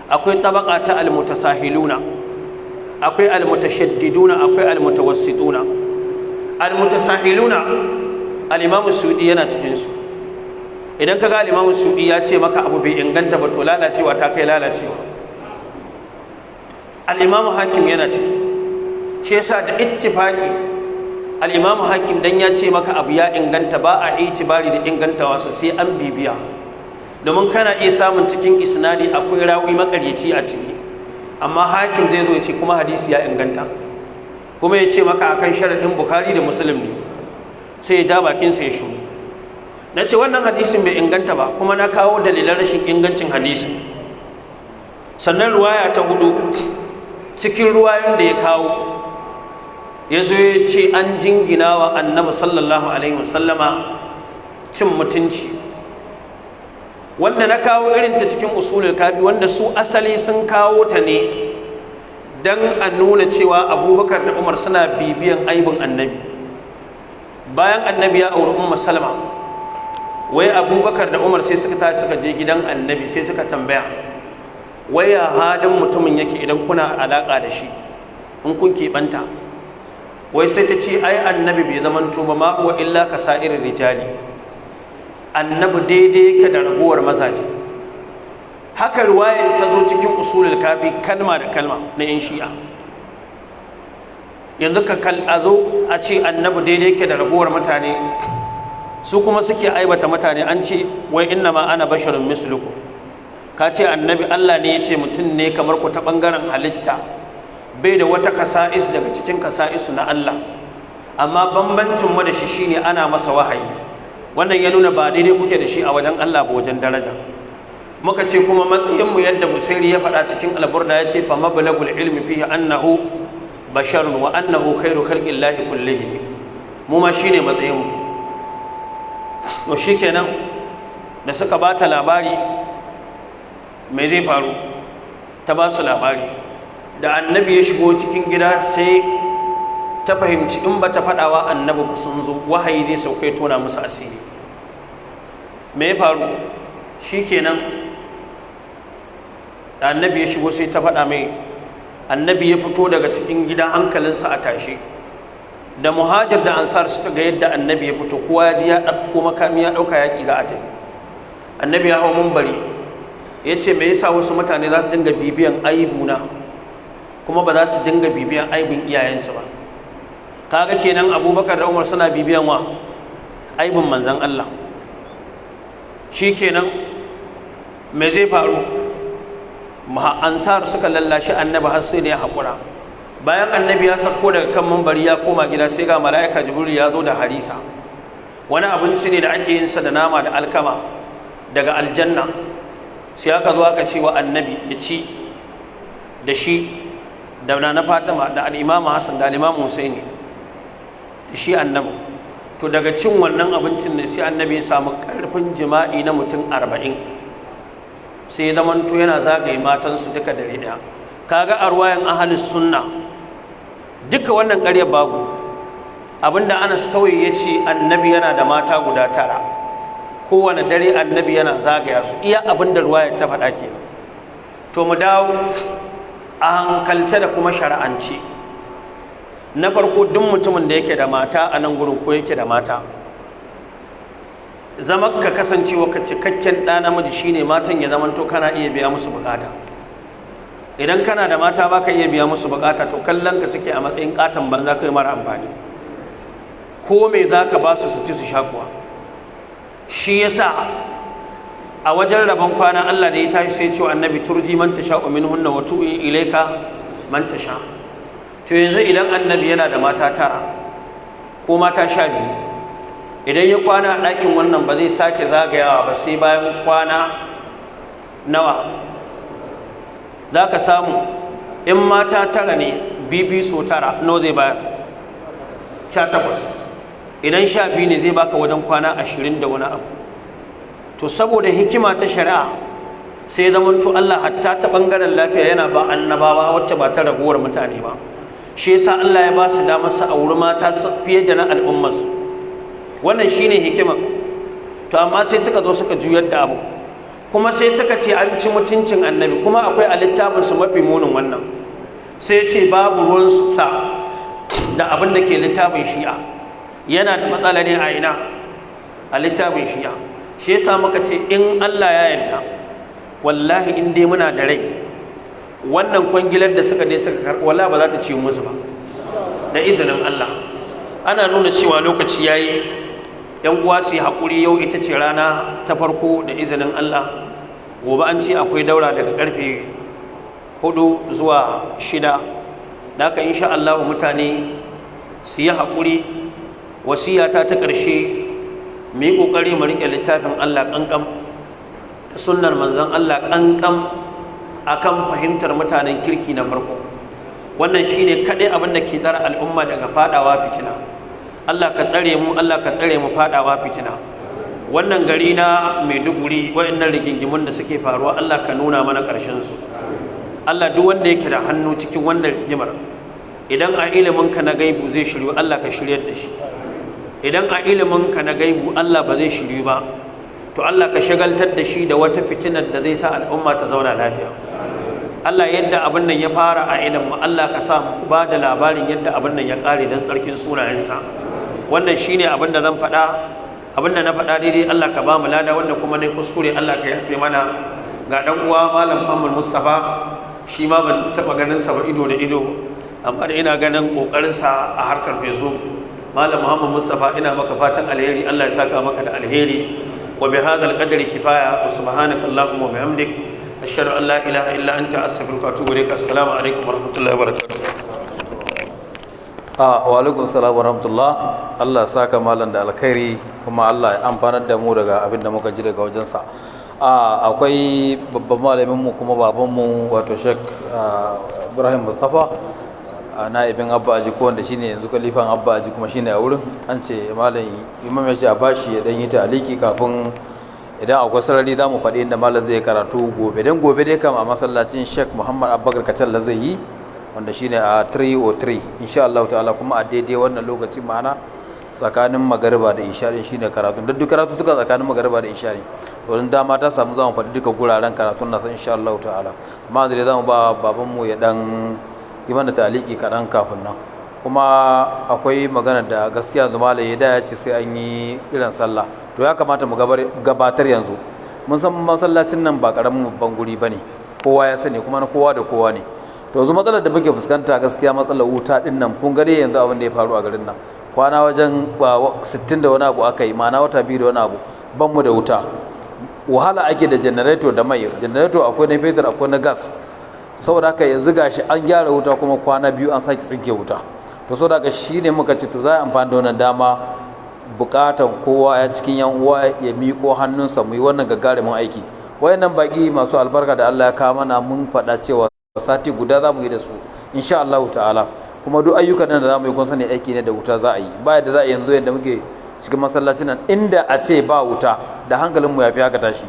akwai tabaka ta al-mutasahiluna, akwai al-mutashaddiduna, akwai al-mutawassituna. Al-mutasahiluna al-imam Sudi yana cikin su. Idan kaga al-imam Sudi ya ce maka abu bai inganta ba to lalacewa ta kai lalacewa. Al-imam hakim yana ciki, shi yasa da ittifaqi al-imam hakim dan ya ce maka abu ya inganta ba a itibari da ingantawa sai an bibiya, domin kana iya samun cikin isnadi akwai rawi makaryaci a ciki, amma hakim zai zo ya ce kuma hadisi ya inganta, kuma ya ce maka akan sharadin Bukhari da Muslim ne, sai ya ja bakin sa ya shiru. Na ce wannan hadisin bai inganta ba, kuma na kawo dalilan rashin ingancin hadisi. Sannan ruwaya ta hudu cikin ruwayoyin da ya kawo ya zo ya ce an jingina wa annabi sallallahu alaihi wasallama cin mutunci, wanda na kawo irin ta cikin usulul kafi wanda su asali sun kawo ta ne dan a nuna cewa Abubakar da Umar suna bibiyan aibin annabi. Bayan annabi ya auri Ummu Salma, wai Abubakar da Umar sai suka tashi suka je gidan annabi sai suka tambaya wai ya halin mutumin yake idan kuna alaka da shi in kun keɓanta. Wai sai ta ce ai annabi bai zamanto ba ma huwa illa ka sa'irin rijali, annabi daidai yake da ragowar mazaje. Haka riwayar ta zo cikin usulul kafi kalma da kalma na yan shi'a. Yanzu ka zo a ce annabi daidai yake da ragowar mutane, su kuma suke aibata mutane an ce wai inna ma ana basharun mislukum, ka ce annabi Allah ne ya ce mutum ne kamar ku ta bangaren halitta, bai da wata kasa'is daga cikin kasa'isu na Allah, amma bambancin mu da shi shine ana masa wahayi. Wannan ya nuna ba daidai kuke da shi a wajen Allah ba wajen daraja. Muka ce kuma matsayin mu yadda Busairi ya faɗa cikin Al-Burda ya ce fa mablagul ilmi fihi annahu basharun wa annahu khairu khalqillahi kullihim, mu ma shine matsayin mu. To shikenan da suka bata labari me zai faru, ta ba su labari. Da annabi ya shigo cikin gida sai ta fahimci in ba ta faɗawa annabi sun zo wahayi zai saukai tona musu asiri. Me ya faru? Shikenan da annabi ya shigo sai ta faɗa mai, annabi ya fito daga cikin gida hankalinsa a tashe. Da muhajir da ansar suka ga yadda annabi ya fito, kowa ya ji ya ɗauko makami ya ɗauka yaƙi ga atai. Annabi ya hau munbari ya ce me yasa wasu mutane za su dinga bibiyan aibuna kuma ba za su dinga bibiyan aibin iyayensu ba. Kaga kenan Abubakar da Umar suna bibiyan wa aibin manzon Allah. Shikenan me zai faru? Ansar suka lallashi annabi har sai da ya haƙura. Bayan annabi ya sako daga kan mambari ya koma gida sai ga mala'ika Jibril ya zo da harisa, wani abinci ne da ake yin sa da nama da alkama daga aljanna. Sai aka zo aka ce wa annabi ya ci da shi da na Fatima da al-Imam Hassan da al-Imam Husaini da shi annabi. To daga cin wannan abincin ne sai annabi ya samu karfin jima'i na mutum 40, sai ya zamanto yana zagaye matansu duka dare daya. Kaga a ruwayan ahlus sunna duka wannan ƙaryar babu. Abinda Anas kawai ya ce annabi yana da mata guda 9, kowane dare annabi yana zagaya su, iya abinda ruwayar ta faɗa ke. To mu dawo a hankalce da kuma shari'ance. na farko duk mutumin da yake da mata a nan gurin ko yake da mata, zama ka kasancewa ka cikakken ɗa namiji shine matan ya zamanto kana iya biya musu bukata. Idan kana da mata baka iya biya musu bukata to kallon ka suke a matsayin katon banza kai mara amfani. Ko me za ka ba su ci su sha kuwa. Shi yasa a wajen rabon kwana Allah da ya tashi sai cewa annabi turji man tasha minhunna wa tu'i ilayka man tasha. To yanzu idan annabi yana da mata 9 ko mata 12, idan ya kwana a ɗakin wannan ba zai sake zagayawa ba sai bayan kwana nawa. Za ka samu in mata 9 ne bibi so 9 nawa zai bayar? 18. Idan 12 ne zai baka wajen kwana 20 da wani abu. To saboda hikima ta shari'a sai zamanto Allah hatta ta bangaren lafiya yana ba annabawa wacce ba ta raguwar mutane ba. Shi yasa Allah ya ba su damar su auri mata fiye da na al'ummarsu. Wannan shine hikimar. To amma sai suka zo suka juyar da abu, kuma sai suka ce an ci mutuncin annabi, kuma akwai a littafinsu mafi munin wannan. Sai ce babu ruwan sa da abin da ke littafin shi'a, yana da matsala ne a ina? A littafin shi'a. Shi yasa muka ce in Allah ya yarda wallahi in dai muna da rai, wannan kwangilar da suka dai suka karɓi wallahi ba za ta ci musu ba da izinin Allah. Ana nuna cewa lokaci yayi, yan uwa su yi haƙuri, yau ita ce rana ta farko da izinin Allah. Gobe an ce akwai daura daga karfe 4 zuwa 6, da haka insha Allah mutane su yi haƙuri. Wasiyata ta ƙarshe, mu yi ƙoƙari mu riƙe littafin Allah ƙanƙam da sunnar manzon Allah ƙanƙam akan fahimtar mutanen kirki na farko. Wannan shine kaɗai abin da ke tsara al'umma daga faɗawa fitina. Allah ka tsare mu, Allah ka tsare mu faɗawa fitina. Wannan gari na Maiduguri, waɗannan rigingimun da suke faruwa, Allah ka nuna mana ƙarshen su. Allah duk wanda yake da hannu cikin wannan rigimar, idan a ilimin ka na gaibu zai shiryu, Allah ka shiryar da shi. Idan a ilimin ka na gaibu Allah ba zai shiryu ba, to Allah ka shagaltar da shi da wata fitinar da zai sa al'umma ta zauna lafiya. Allah yadda abin nan ya fara a ilimin, Allah ka sa ba da labarin yadda abin nan ya ƙare don tsarkin sunayensa. Wannan shine abin da zan faɗa. Abin da na faɗa daidai Allah ka ba mu lada, wanda kuma ne kuskure Allah ka yafe mana. Ga ɗan uwa Malam Muhammad Mustafa, shi ma ban taɓa ganin sa ba ido da ido, amma da ina ganin ƙoƙarinsa a harkar Facebook. Malam Muhammad Mustafa, ina maka fatan alheri, Allah ya saka maka da alheri. Wa bi hadzal qadri kifaya, wa subhanaka allahumma wa bihamdik, ashhadu an la ilaha illa anta astaghfiruka wa atubu ilaik. Assalamu alaikum wa rahmatullahi wa barakatuh. Wa alaikum salam wa rahmatullah. Allah ya saka malam da alkhairi, kuma Allah ya amfanar da mu daga abin da muka ji daga wajensa. Akwai babban malamin mu kuma baban mu, wato Sheikh Ibrahim Mustafa, na'ibin Abba Aji, ko wanda shine yanzu kalifan Abba Aji kuma shine a wurin. An ce malam imam ya ce a bashi ya dan yi taliki kafin, idan akwai sarari za mu faɗi inda malam zai karatu gobe. Dan gobe dai kam a masallacin Sheikh Muhammad Abubakar Kacalla zai yi, wanda shine a 303 insha Allah ta'ala, kuma a daidai wannan lokaci, ma'ana tsakanin magariba da isha din shine karatu. Duk karatu duka tsakanin magariba da isha ne. Don dama ta samu za mu faɗi duka guraren karatun nasa insha Allah ta'ala. Amma da za mu ba babanmu ya dan yi mana taliki kaɗan kafin nan. Kuma akwai magana da gaskiya da malam ya ce sai an yi irin sallah, to ya kamata mu gabatar yanzu. Mun san masallacin nan ba ƙaramin babban guri ba ne, kowa ya sani, kuma na kowa da kowa ne. To yanzu matsalar da muke fuskanta gaskiya matsalar wuta ɗin nan, kun gare yanzu abin da ya faru a garin nan, kwana wajen 60 da wani abu aka yi, ma'ana wata 2 da wani abu ban mu da wuta. Wahala ake da janareto da mai, janareto akwai na fetur akwai na gas. Saboda haka yanzu gashi an gyara wuta kuma kwana 2 an sake tsinke wuta. To saboda haka shine muka ce to za a amfani da wannan dama, bukatan kowa ya cikin yan uwa ya miƙo hannunsa mu yi wannan gagarumin aiki. Wayannan baki masu albarka da Allah ya kawo mana, mun faɗa cewa sati guda za mu yi da su insha Allah ta'ala. Kuma duk ayyukan nan da za mu yi kun sani aiki ne da wuta za a yi. Ba yadda za a yanzu yadda muke cikin masallacin nan, inda a ce ba wuta da hankalinmu ya fi haka tashi.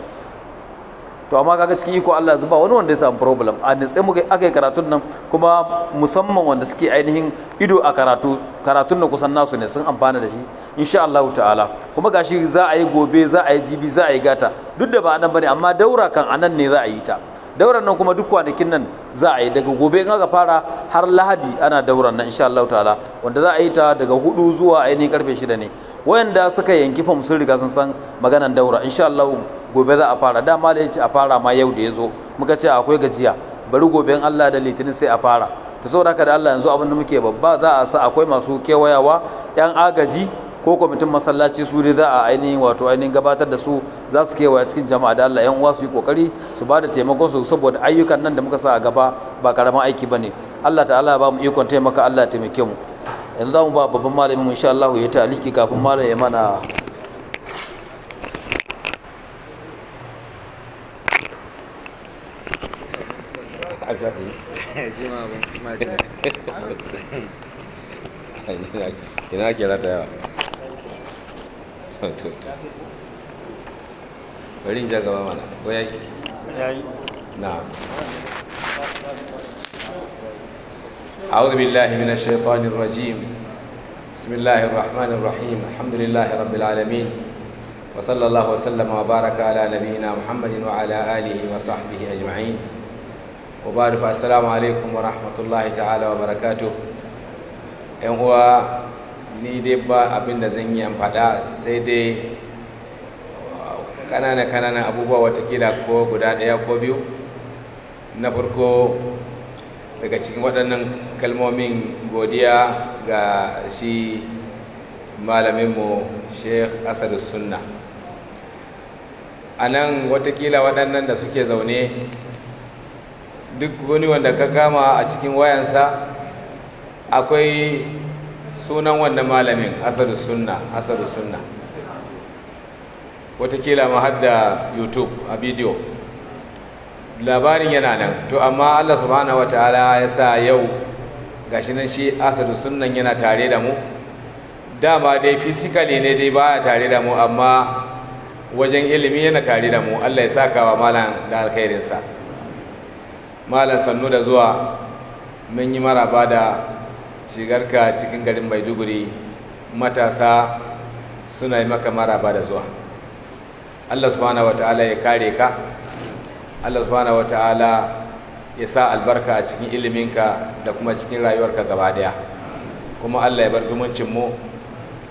To amma kaga cikin iko Allah zuba wani wanda ya samu problem a nitse muka aka yi karatun nan, kuma musamman wanda suke ainihin ido a karatun da kusan nasu ne, sun amfana da shi insha Allah ta'ala. Kuma gashi za a yi gobe, za a yi jibi, za a yi gata, duk da ba anan bane, amma daura kan anan ne za a yi ta. dauran nan kuma duk kwanakin nan za a yi daga gobe in aka fara har lahadi ana dauran nan insha Allah ta'ala, wanda za a yi ta daga 4 zuwa ainihin karfe 6 ne. Wayanda suka yanki fam sun riga sun san maganan daura, insha Allah gobe za a fara. Dama da yace a fara ma yau da yazo muka ce akwai gajiya, bari gobe in Allah da litinin sai a fara. To saboda haka da Allah yanzu abin da muke babba za a sa akwai masu kewayawa, yan agaji ko kwamitin masallaci su dai za a ainihin wato ainihin gabatar da su, za su kewaya cikin jama'a. Da Allah yan uwa su yi kokari su ba da taimakon su, saboda ayyukan nan da muka sa a gaba ba karaman aiki bane. Allah ta'ala ya ba mu ikon taimaka, Allah ya taimake mu. Yanzu za mu ba babban malamin mu insha Allah ya taliki kafin malam ya mana ina kira ta yawa bari in ja gaba mana ko yayi na'am. أعوذ بالله من الشيطان الرجيم. بسم الله الرحمن الرحيم. الحمد لله رب العالمين، وصلى الله وسلم وبارك على نبينا محمد وعلى آله وصحبه أجمعين، وبعد فالسلام عليكم ورحمة الله تعالى وبركاته. ‘Yan uwa, ni dai ba abin da zan yi faɗa sai dai ƙananan abubuwa watakila ko guda ɗaya ko biyu. Na farko daga cikin waɗannan kalmomin godiya ga shi malaminmu Sheikh Asadu Sunna. A nan watakila waɗannan da suke zaune, duk wani wanda ka kama a cikin wayansa akwai sunan wannan malamin Asadu Sunna. Watakila ma har da YouTube a bidiyo labarin yana nan. To amma Allah subhanahu wataala ya sa yau gashi nan shi Asadu Sunnan yana tare da mu. Dama dai physically ne dai baya tare da mu, amma wajen ilimi yana tare da mu. Allah ya saka wa malam da alkhairinsa. Malam sannu da zuwa, mun yi maraba da shigarka cikin garin Maiduguri. Matasa suna yi maka maraba da zuwa. Allah subhanahu wataala ya kare ka, Allah subhanahu wata'ala ya sa albarka a cikin iliminka da kuma cikin rayuwarka gaba daya, kuma Allah ya bar zumuncinmu,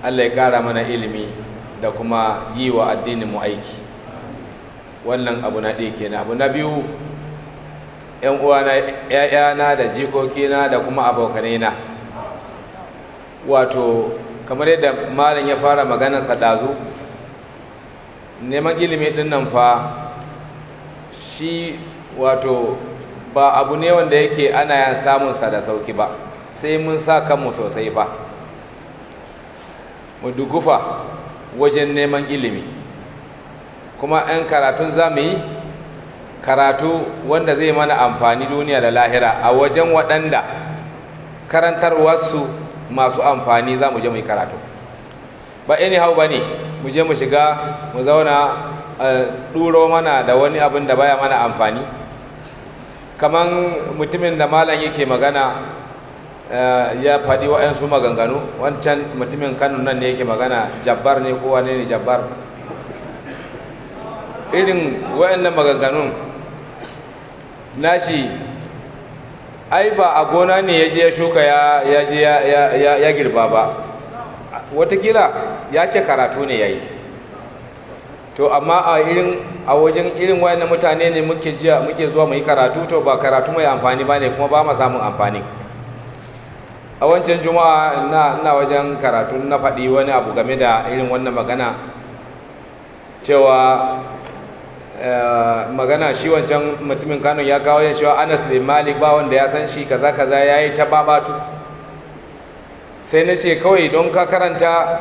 Allah ya ƙara mana ilimi da kuma yi wa addininmu aiki. Wannan abu na ɗaya kenan. Abu na biyu, ‘yan uwana, ‘ya'yana da jikokina da kuma abokanaina, wato kamar yadda malam ya fara maganar ɗazu, neman ilimi ɗin nan fa shi wato ba abu ne wanda yake ana samunsa da sauki ba, sai mun sa kanmu sosai fa, mu dugufa wajen neman ilimi. Kuma 'yan karatun za mu yi karatu wanda zai mana amfani duniya da lahira a wajen waɗanda karantarwarsu masu amfani. Za mu je mu yi karatu, ba anyhow ba ne mu je mu shiga mu zauna ɗuro mana da wani abin da baya mana amfani. Kaman mutumin da malam yake magana ya faɗi waɗansu maganganu. Wancan mutumin Kano nan ne yake magana, Jabbar ne ko wane ne Jabbar, irin waɗannan maganganun nashi ai ba a gona ne ya je ya shuka ya girba ba, watakila ya ce karatu ne ya yi. To amma a wajen irin wayannan mutane ne muke zuwa mu yi karatu. To ba karatu mai amfani ba ne, kuma ba ma samun amfani. A wancan juma'a na wajen karatu na faɗi wani abu game da irin wannan magana, cewa magana shi wancan mutumin Kano ya kawo yin cewa Anas bin Malik ba wanda ya san shi kaza ya yi ta babatu. Sai na ce kawai don ka karanta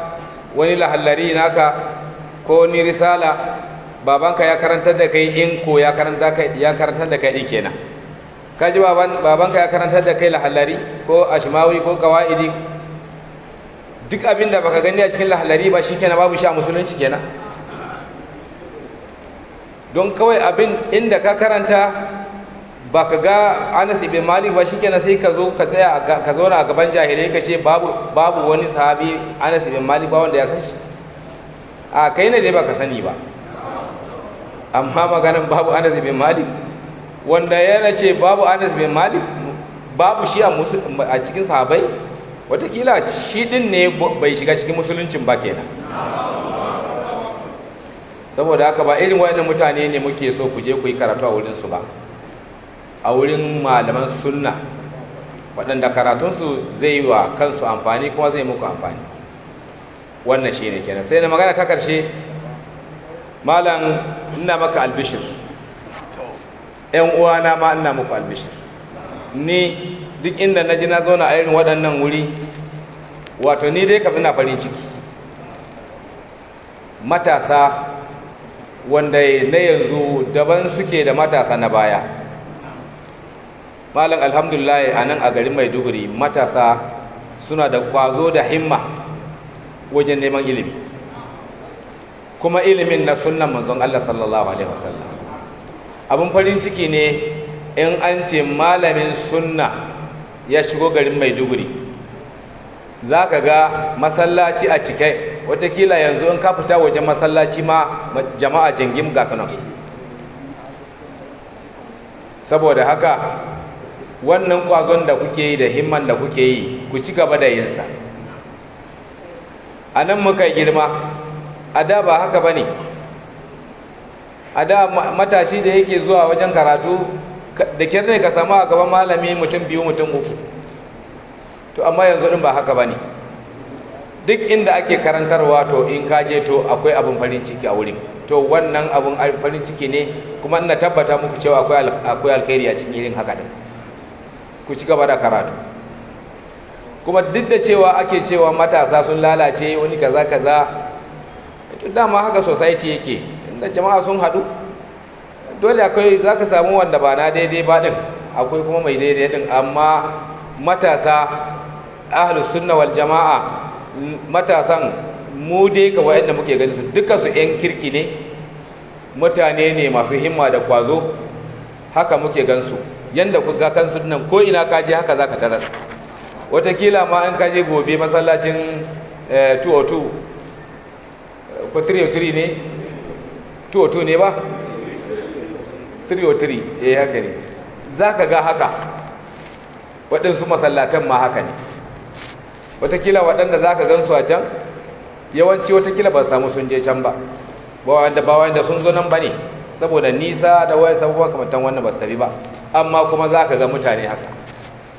wani lahallari naka ko ni risala, babanka ya karantar da kai, in ko ya karantar da kai din kenan. Kaji babanka ya karantar da kai lahallari ko ashmawi ko qawaidi, duk abin da baka gani a cikin lahallari ba shikenan babu shi a musulunci kenan. Don kawai abin inda ka karanta baka ga Anas ibn Malik ba shikenan sai ka zo ka tsaya ka zauna a gaban jahilai ka ce babu wani sahabi Anas ibn Malik ba wanda ya san shi. A kai ne dai baka sani ba, amma maganin babu Anas ibn Malik wanda ya ce babu Anas bin Malik, babu shi a cikin sahabai, watakila shi din ne bai shiga cikin musuluncin ba kenan. Saboda haka ba irin waɗannan mutane ne muke so ku je ku yi karatu a wurinsu ba, a wurin malaman sunna waɗanda karatunsu zai yi wa kansu amfani kuma zai muku amfani. Wannan shi ne kenan. Sai na magana ta ƙarshe, malam ina maka albishir, ‘yan uwana ma ina muku albishir. Ni duk inda na ji na zauna a irin waɗannan wuri, wato ni dai kam ina farin ciki. Matasa wanda na yanzu daban suke da matasa na baya. Malam alhamdulillah a nan a garin Maiduguri matasa suna da kwazo da himma wajen neman ilimi, kuma ilimin na sunnan manzon Allah sallallahu alaihi wasallam. Abin farin ciki ne in an ce malamin sunna ya shigo garin Maiduguri, za ka ga masallaci a cike, watakila yanzu in ka fita wajen masallaci ma jama'a jingim ga sunan. Saboda haka wannan kwazon da kuke yi da himman da kuke yi, ku ci gaba da yinsa. A nan muka girma, a da ba haka ba ne. A da matashi da yake zuwa wajen karatu da kyar ne ka samu a gaban malami mutum biyu mutum uku. To amma yanzu ɗin ba haka ba ne. Duk inda ake karantarwa to in ka je to akwai abin farin ciki a wurin. To wannan abin farin ciki ne, kuma ina tabbata muku cewa akwai alkhairi a cikin irin haka din. Ku ci gaba da karatu. Kuma duk da cewa ake cewa matasa sun lalace wani kaza to dama haka society yake, inda jama'a sun haɗu dole akwai za ka samu wanda ba na daidai ba ɗin, akwai kuma mai daidai ɗin. Amma matasa ahlus sunna wal jama'a, matasan mu dai ka wa'anda muke ganin su dukkan su 'yan kirki ne, mutane ne masu himma da kwazo, haka muke gansu. Yanda ku ga kansu nan ko ina kaje haka zaka tarar. Watakila ma in kaje gobe masallacin 202 ko 303 ne, 202 ne ba, 303 haka ne, zaka ga haka. Waɗansu masallatan ma haka ne. Watakila waɗanda zaka gansu a can yawanci watakila ba samu sun je can ba wanda sun zo nan ba ne, saboda nisa da wayan sabuwa kamantan wannan ba su tafi ba. Amma kuma za ka ga mutane haka.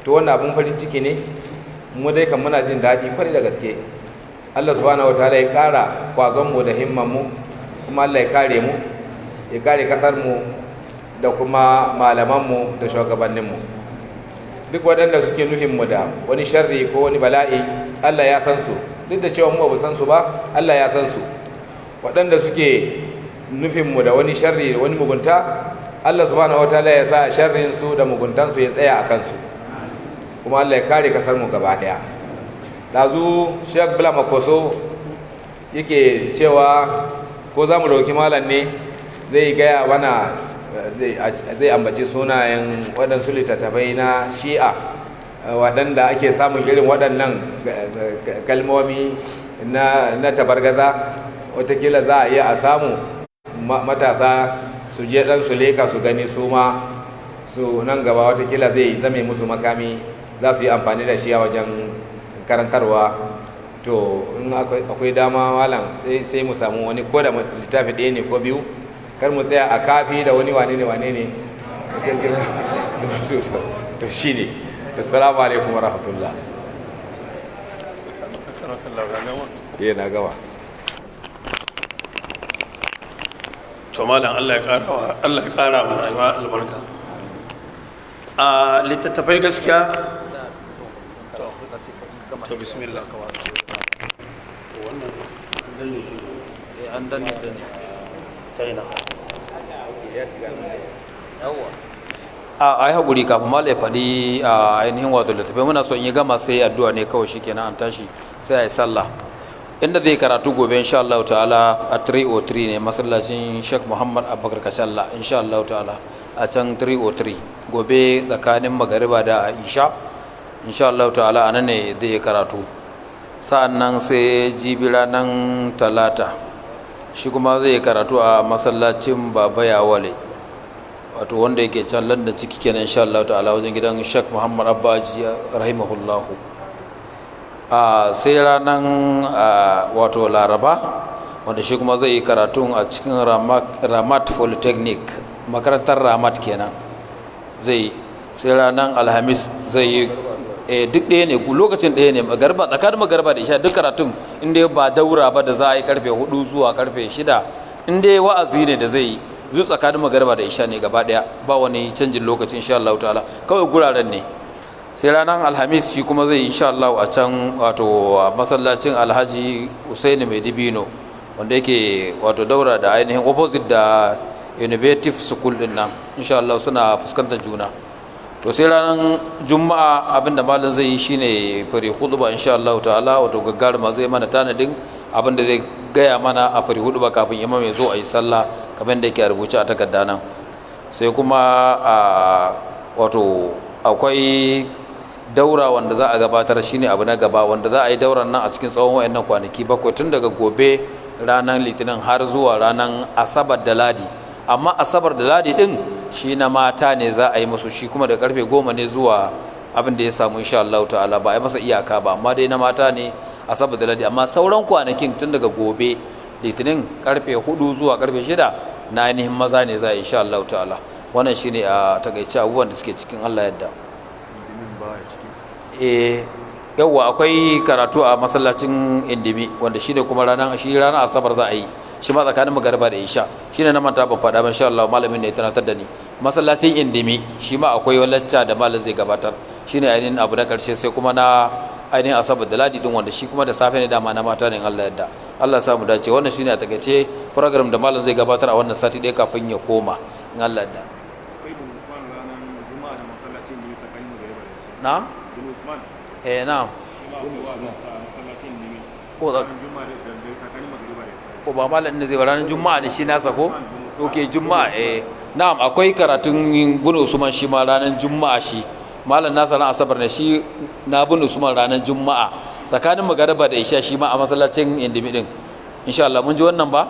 To wannan abin farin ciki ne, mu dai kan muna jin daɗi kwarai da gaske. Allah subhanahu wataala ya ƙara kwazonmu da himmanmu, kuma Allah ya kare mu, ya kare ƙasarmu da kuma malamanmu da shugabanninmu. Duk waɗanda suke nufinmu da wani sharri ko wani bala'i, Allah ya san su. Duk da cewa mu ba san su ba, Allah ya san su. Waɗanda suke nufinmu da wani sharri da wani mugunta, Allah subhanahu wataala ya sa sharrin su da muguntansu ya tsaya a kansu, kuma Allah ya kare kasar mu gaba daya. Dazu Sheikh Bala Makoso yake cewa ko za mu roki malam ne zai gaya mana, zai ambaci sunayen waɗansu littattafai na Shi'a waɗanda ake samun irin waɗannan kalmomi na tabargaza. Watakila za a iya a samu matasa su je dan su leka su gani, su ma su nan gaba watakila zai zame musu makami, za su yi amfani da shi a wajen karantarwa. To in akwai dama malam sai mu samu wani ko da littafi ɗaya ne ko biyu, kar mu tsaya a kafi da wani wane ne to shi ne. Assalamu alaikum wa rahmatullah. Na gaba. To malam Allah ya ƙara mu rayuwa albarka. A littattafai gaskiya to bismillah. Wannan an danne ta ina yawa a yi haƙuri kafin mal ya faɗi a ainihin wato littattafai. Muna son yi gama sai addu'a ne kawai, shikenan an tashi sai a yi sallah. Inda zai karatu gobe insha Allah ta'ala a 303 ne, masallacin Sheikh Muhammad Abubakar Kacalla insha Allah ta'ala a can 303 gobe tsakanin magariba da isha insha Allah ta'ala anan ne zai karatu. Sa'annan sai jibi ranar talata shi kuma zai karatu a masallacin Baba Yawale wato wanda yake can London ciki kenan insha Allah ta'ala wajen gidan Sheikh Muhammad Abbaji rahimahullahu. Sai ranar wato Laraba wanda shi kuma zai yi karatun a cikin Ramat Polytechnic, makarantar Ramat kenan zai. Sai ranar Alhamis zai yi duk ɗaya ne, lokacin ɗaya ne, tsakanin magarba da isha duk karatun inda ba daura ba da za a yi karfe 4 zuwa karfe 6, inda wa'azi ne da zai yi zuwa tsakanin magarba da isha ne gaba ɗaya, ba wani canjin lokacin insha Allah ta'ala, kawai guraren ne. Sai ranar Alhamis shi kuma zai yi insha Allah a can wato masallacin Alhaji Usaini Mai Dibino wanda yake wato daura da ainihin opposite da Innovative School din nan, insha Allah suna fuskantar juna. To sai ranar Juma'a abinda malam zai yi shine fari huduba insha Allah ta'ala, wato gaggaruma zai mana tanadin abinda zai gaya mana a fari huduba kafin imam ya zo a yi sallah kamar da yake a rubuce a takarda nan. Sai kuma wato akwai daura wanda za a gabatar shine abu na gaba, wanda za a yi dauran nan a cikin tsawon wayannan kwanaki 7 tun daga gobe ranar Litinin har zuwa ranar Asabar da Ladi. Amma Asabar da Ladi din shi na mata ne za a yi musu, shi kuma da karfe 10 ne zuwa abin da ya samu insha Allah ta'ala, ba a yi masa iyaka ba, amma dai na mata ne Asabar da Ladi. Amma sauran kwanakin tun daga gobe Litinin karfe 4 zuwa karfe 6 na ainihin maza ne za a yi insha Allah ta'ala. Wannan shine a takaice abubuwan da suke cikin Allah yadda. Yawwa akwai karatu a masallacin Indimi wanda shine kuma ranar Asabar za a yi shi ma tsakanin magariba da isha, shine na manta ban faɗa ba insha Allah, malamin ne ya tunatar da ni. Masallacin Indimi shi ma akwai lacca da malam zai gabatar, shine ainihin abu na karshe. Sai kuma na ainihin Asabar da Ladi din wanda shi kuma da safe ne dama na mata ne, Allah yadda. Allah ya samu dace. Wannan shine a takaice program da malam zai gabatar a wannan sati ɗaya kafin ya koma in Allah yadda. Na? Na. Ko ba malam ne zai ranar Juma'a ne shi nasa ko? Okay, Juma'a na'am, akwai karatun Bin Usman shi ma ranar Juma'a, shi malam nasa ran Asabar ne, shi na Bin Usman ranar Juma'a tsakanin magariba da isha, shi ma a masallacin Indimi din insha Allah. Mun ji wannan ba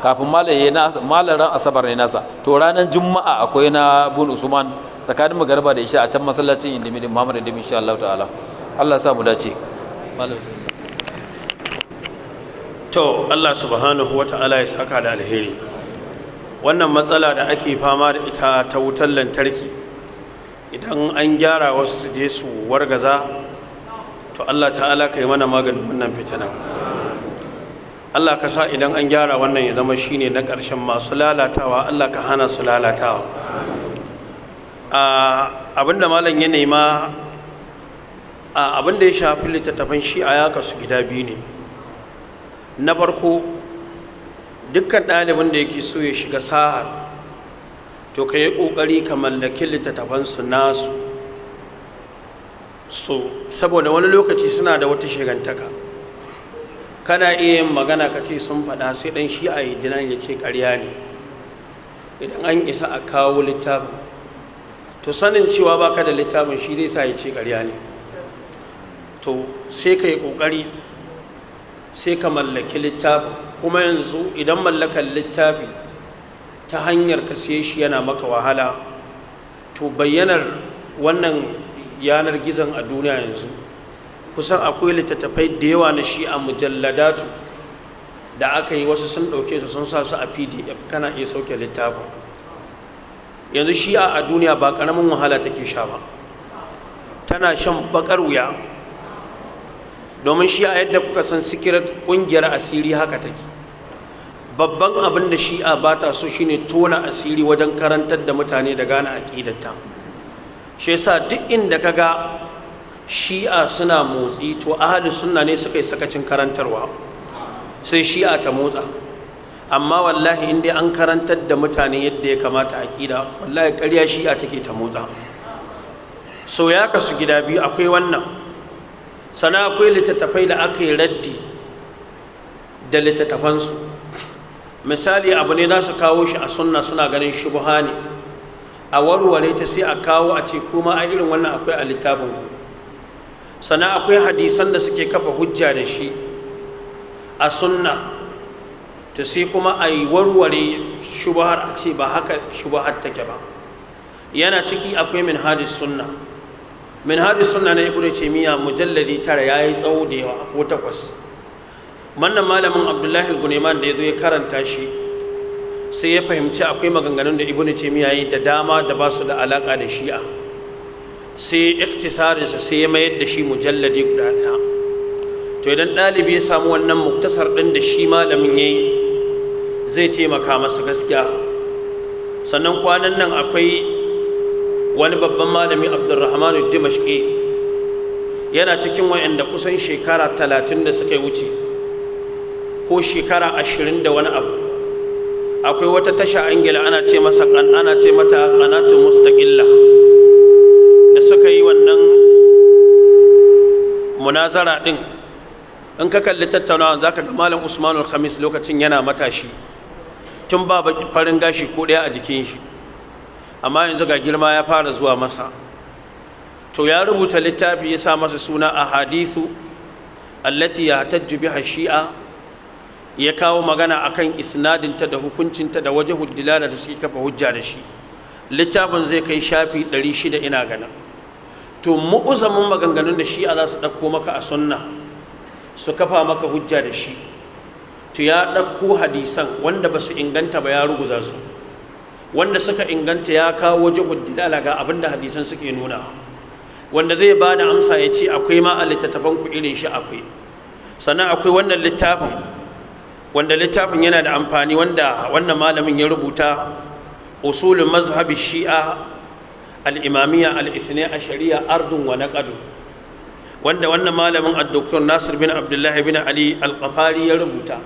kafin malam ran Asabar ne nasa, to ranar Juma'a akwai na Bin Usman tsakanin magariba da isha a can masallacin Indimi din Muhammad Indimi insha Allah ta'ala. Allah ya sa mu dace. To Allah subhanahu wa ta'ala ya saka da alheri. Wannan matsala da ake fama da ita ta wutar lantarki, idan an gyara wasu su je su wargaza, to Allah ta'ala ka yi mana maganin wannan fitina. Allah ka sa idan an gyara wannan ya zama shine na ƙarshen masu lalatawa, Allah ka hana su lalatawa. Abinda malam ya nema, abinda ya shafi littattafan shi'a ya kasu gida biyu ne. Na farko, dukkan ɗalibin da yake so ya shiga sahar, to ka yi ƙoƙari ka mallaki littattafansu nasu, so saboda wani lokaci suna da wata shigantaka. Kana iya yin magana ka ce sun faɗa, sai ɗan shi'a yi dinan ya ce ƙarya ne. Idan an isa a kawo littafin, to sanin cewa baka da littafin shi zai sa ya ce ƙarya ne. To sai ka yi ƙoƙari sai ka mallaki littafi. Kuma yanzu idan mallakan littafi ta hanyar ka siye shi yana maka wahala, to bayyanar wannan yanar gizon a duniya yanzu, kusan akwai littattafai da yawa na shi a mujalladatu da aka yi, wasu sun ɗauke su sun sa su a PDF, kana iya sauke littafin. Yanzu shi'a a duniya ba ƙaramin wahala take sha ba, tana shan baƙar wuya, domin shi'a yadda kuka san sikirar ƙungiyar asiri haka take. Babban abin da shi'a ba ta so shine tona asiri wajen karantar da mutane da gane aƙidarta. Shi yasa duk inda ka ga shi'a suna motsi, to ahli sunna ne suka yi sakacin karantarwa, sai shi'a ta motsa. Amma wallahi in dai an karantar da mutane yadda ya kamata aƙida, wallahi ƙarya shi'a take ta motsa. So ya kasu gida biyu, akwai wannan, sana akwai littattafai da aka yi raddi da littattafansu. Misali, abu ne za su kawo shi a sunna suna ganin shubha ne, a warware ta sai a kawo a ce kuma a irin wannan akwai a littafin ku. Sana akwai hadisan da suke kafa hujja da shi a sunna, ta sai kuma a yi warware shubhar a ce ba haka shubhar take ba. yana ciki akwai minhajus sunna. Minhajus sunna na ibnu taymiya mujalladi 9 yayi tsawo da yawa ko 8. wannan malamin abdullahi al-gunayman da yazo ya karanta shi sai ya fahimci akwai maganganun da ibnu taymiya yayi da dama da ba su da alaka da shi'a, sai iktisarin sa sai ya mayar da shi mujalladi guda daya. to idan dalibi ya samu wannan muktasar din da shi malamin yayi zai taimaka masa gaskiya. sannan kwanan nan akwai wani babban malami Abdurrahman ad-Dimashqi yana cikin wayanda kusan shekara 30 da suka wuce ko shekara 20 da wani abu akwai wata tasha Ingila ana ce mata qanatu mustaqilla da suka yi wannan munazara din. in ka kalli tattaunawa zaka ga malam Usman al-Khamis lokacin yana matashi tun ba farin gashi ko daya a jikin shi, amma yanzu ga girma ya fara zuwa masa. to ya rubuta littafi ya sa masa suna ahadithu allati yahtajju biha shi'a, ya kawo magana akan isnadinta da hukuncinta da wajhul dilala da suke kafa hujja da shi. littafin zai kai shafi 600 ina ganin. to mu'uzamin maganganun da shi'a za su dauko maka a sunna su kafa maka hujja da shi, to ya dauko hadisan wanda ba su inganta ba ya ruguza su, wanda suka inganta ya kawo wajhul dilala ga abinda hadisan suke nuna, wanda zai ba da amsa ya ce akwai ma a littattafan ku irin shi akwai. sannan akwai wannan littafin wanda littafin yana da amfani wanda wannan malamin ya rubuta usulul mazhabi shi'a al-imamiyya al-ithnai ashariya ardun wa naqadu, wanda wannan malamin ad-doktor Nasir bin Abdullah bin Ali al-Qafari ya rubuta.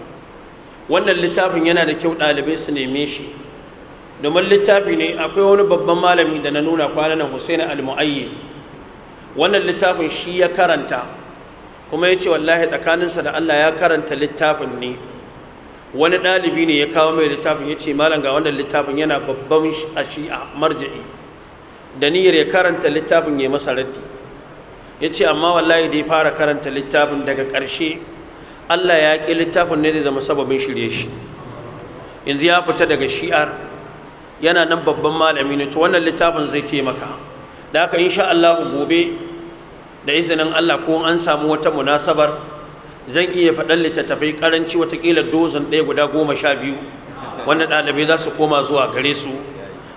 wannan littafin yana da kyau ɗalibai su neme shi domin littafi ne. akwai wani babban malami da na nuna kwanan nan Hussein al-Mu'ayyi, wannan littafin shi ya karanta kuma ya ce wallahi tsakaninsa da Allah ya karanta littafin ne. wani ɗalibi ne ya kawo mai littafin ya ce malam ga wannan littafin yana babban a marja'i da niyyar ya karanta littafin ya masa raddi. ya ce amma wallahi da ya fara karanta littafin daga ƙarshe Allah ya ƙi littafin ne da zama sababin shirye shi, yanzu ya fita daga shi'ar yana nan babban malami ne. to wannan littafin zai taimaka. da haka insha Allah gobe da izinin Allah ko an samu wata munasabar zan iya faɗan littattafai karanci watakila dozin ɗaya guda 12 wanda ɗalibai za su koma zuwa gare su.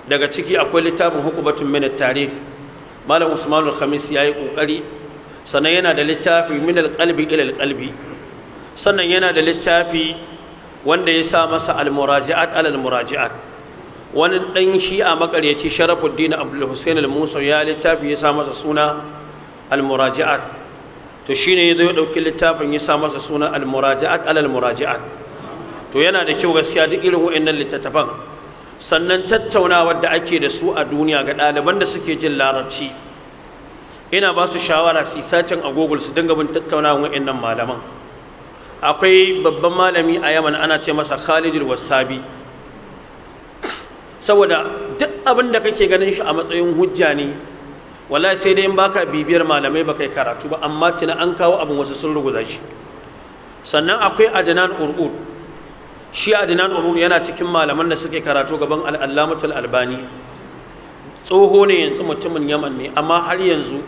daga ciki akwai littafin hukubatun min at-tarikh, malam Usman al-Khamis yayi kokari. sannan yana da littafi min al-qalbi ila al-qalbi, sannan yana da littafi wanda ya sa masa al-muraji'at ala al-muraji'at. wani ɗan shi'a makaryaci Sharafuddin Abdul Hussein al-Musa ya littafi ya sa masa suna al-muraji'at. to shine yazo ya dauki littafin ya sa masa suna al-muraji'at ala al-muraji'at. to yana da kyau gaskiya duk irin wayannan littattafan. sannan tattaunawar da ake da su a duniya ga ɗaliban da suke jin larabci, ina ba su shawara su sacin a Google su dinga bin tattaunawar wayannan malaman. akwai babban malami a Yaman ana ce masa Khalid al-Wasabi, saboda duk abin da kake ganin shi a matsayin hujja ne wallahi sai dai in baka bibiyar malamai baka yi karatu ba, amma tuna an kawo abin wasu sun ruguza shi. sannan akwai Adnan Ur'ud, shi Adnan Ur'ud yana cikin malaman da suke karatu gaban al-Allamatul Albani. tsoho ne yanzu, mutumin Yaman ne, amma har yanzu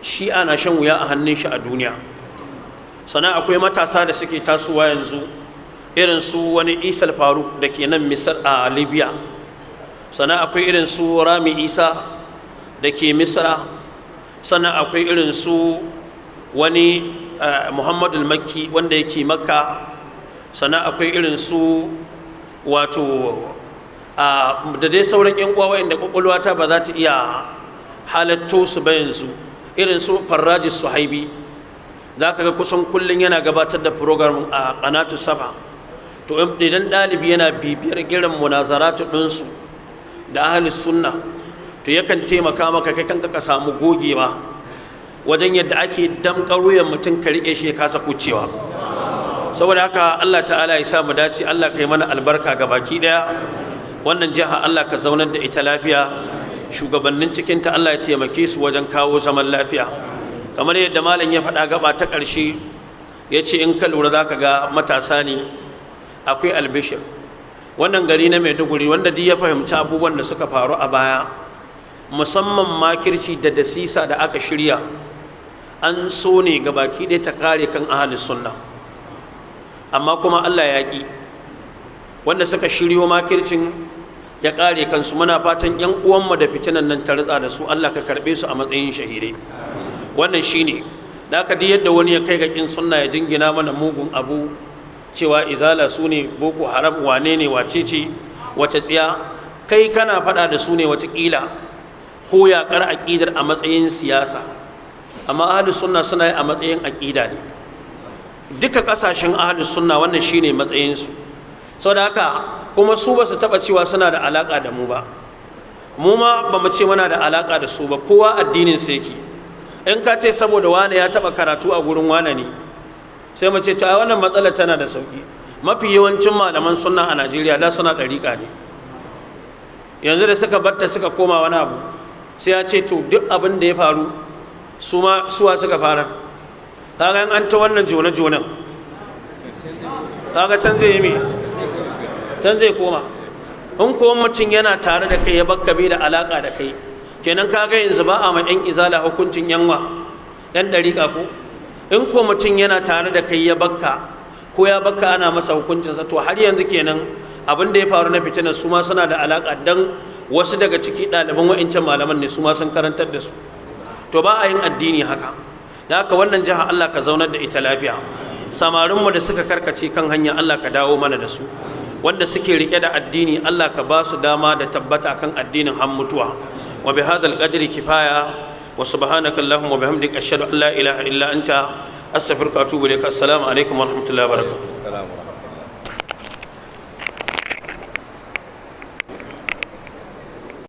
shi ana shan wuya a hannun shi a duniya. sannan akwai matasa da suke tasowa yanzu irin su wani Isal Faruk da ke nan Misar a Libya. sannan akwai irin su Rami Isa da ke Misra. sannan akwai irin su wani Muhammad al-Makki wanda yake Makka. sannan akwai irin su wato da dai sauran yan uwa wanda kokolwa ta ba za ta iya halatto su ba yanzu, irin su Farraji Suhaibi, zaka ga kusan kullun yana gabatar da program a Qanatu Saba. to idan dalibi yana bibiyar irin munazaratu ɗinsu da ahli sunna, to yakan taimaka maka kai kanka ka samu gogewa wajen yadda ake damƙaruyan mutum ka riƙe shi ya kasa kucewa. saboda haka Allah ta'ala ya sa mu dace, Allah kai mana albarka ga baki daya. wannan jiha Allah ka zaunar da ita lafiya, shugabannin cikinta Allah ya taimake su wajen kawo zaman lafiya. kamar yadda malam ya faɗa gaba ta ƙarshe ya ce in ka lura za ka ga matasa ne. akwai albishir, wannan gari na Maiduguri wanda duk ya fahimci abubuwan da suka faru a baya musamman makirci da dasisa da aka shirya an so ne ga baki ɗaya ta kare kan ahalus sunna, amma kuma Allah ya ƙi wanda suka shiryo makircin ya kare kansu. Muna fatan yan uwanmu da fitinan nan ta ritsa da su Allah ka karɓe su a matsayin shahidai. Wannan shine da aka di yadda wani ya kai ga kin sunna ya jingina mana mugun abu cewa izala su ne boko haram, wane ne wace ce wace tsiya, kai kana faɗa da su ne watakila ko yaƙar aƙidar a matsayin siyasa, amma ahlus sunna suna yi a matsayin aƙida ne. Duka ƙasashen ahlus sunna wannan shine matsayinsu. Saboda haka kuma su ba su taɓa cewa suna da alaƙa da mu ba, mu ma ba mu ce muna da alaƙa da su ba, kowa addinin sa yake. In ka ce saboda wane ya taɓa karatu a gurin wane ne, sai mu ce ta wannan matsalar tana da sauƙi. Mafi yawancin malaman sunna a Najeriya da suna ɗariƙa ne, yanzu da suka batta suka koma wani abu sai ya ce to duk abin da ya faru suwa suka fara. Kaga an ta wannan jone-jonen kaga can zai yi me, can zai koma. In kuwa mutum yana tare da kai ya bakka bai da alaka da kai, kenan kaga yanzu ba a ma yan izala hukuncin yanwa yan dariƙa ko. In ko mutum yana tare da kai ya bakka ko ya bakka ana masa hukuncinsa, to har yanzu kenan abin da ya faru na fitinar su ma suna da alaka, dan wasu daga ciki ɗaliban wa'incan malaman ne su ma sun karantar da su. To ba a yin addini haka. Da haka wannan jiha Allah ka zaunar da ita lafiya. Samarinmu da suka karkace kan hanya Allah ka dawo mana da su, wanda suke rike da addini Allah ka ba su dama da tabbata kan addinin har mutuwa. Wa bi hadzal qadri kifaya wa subhanaka allahumma wa bihamdika ashhadu an la ilaha illa anta astaghfiruka wa atubu ilaik. Assalamu alaikum wa rahmatullahi wa barakatuh.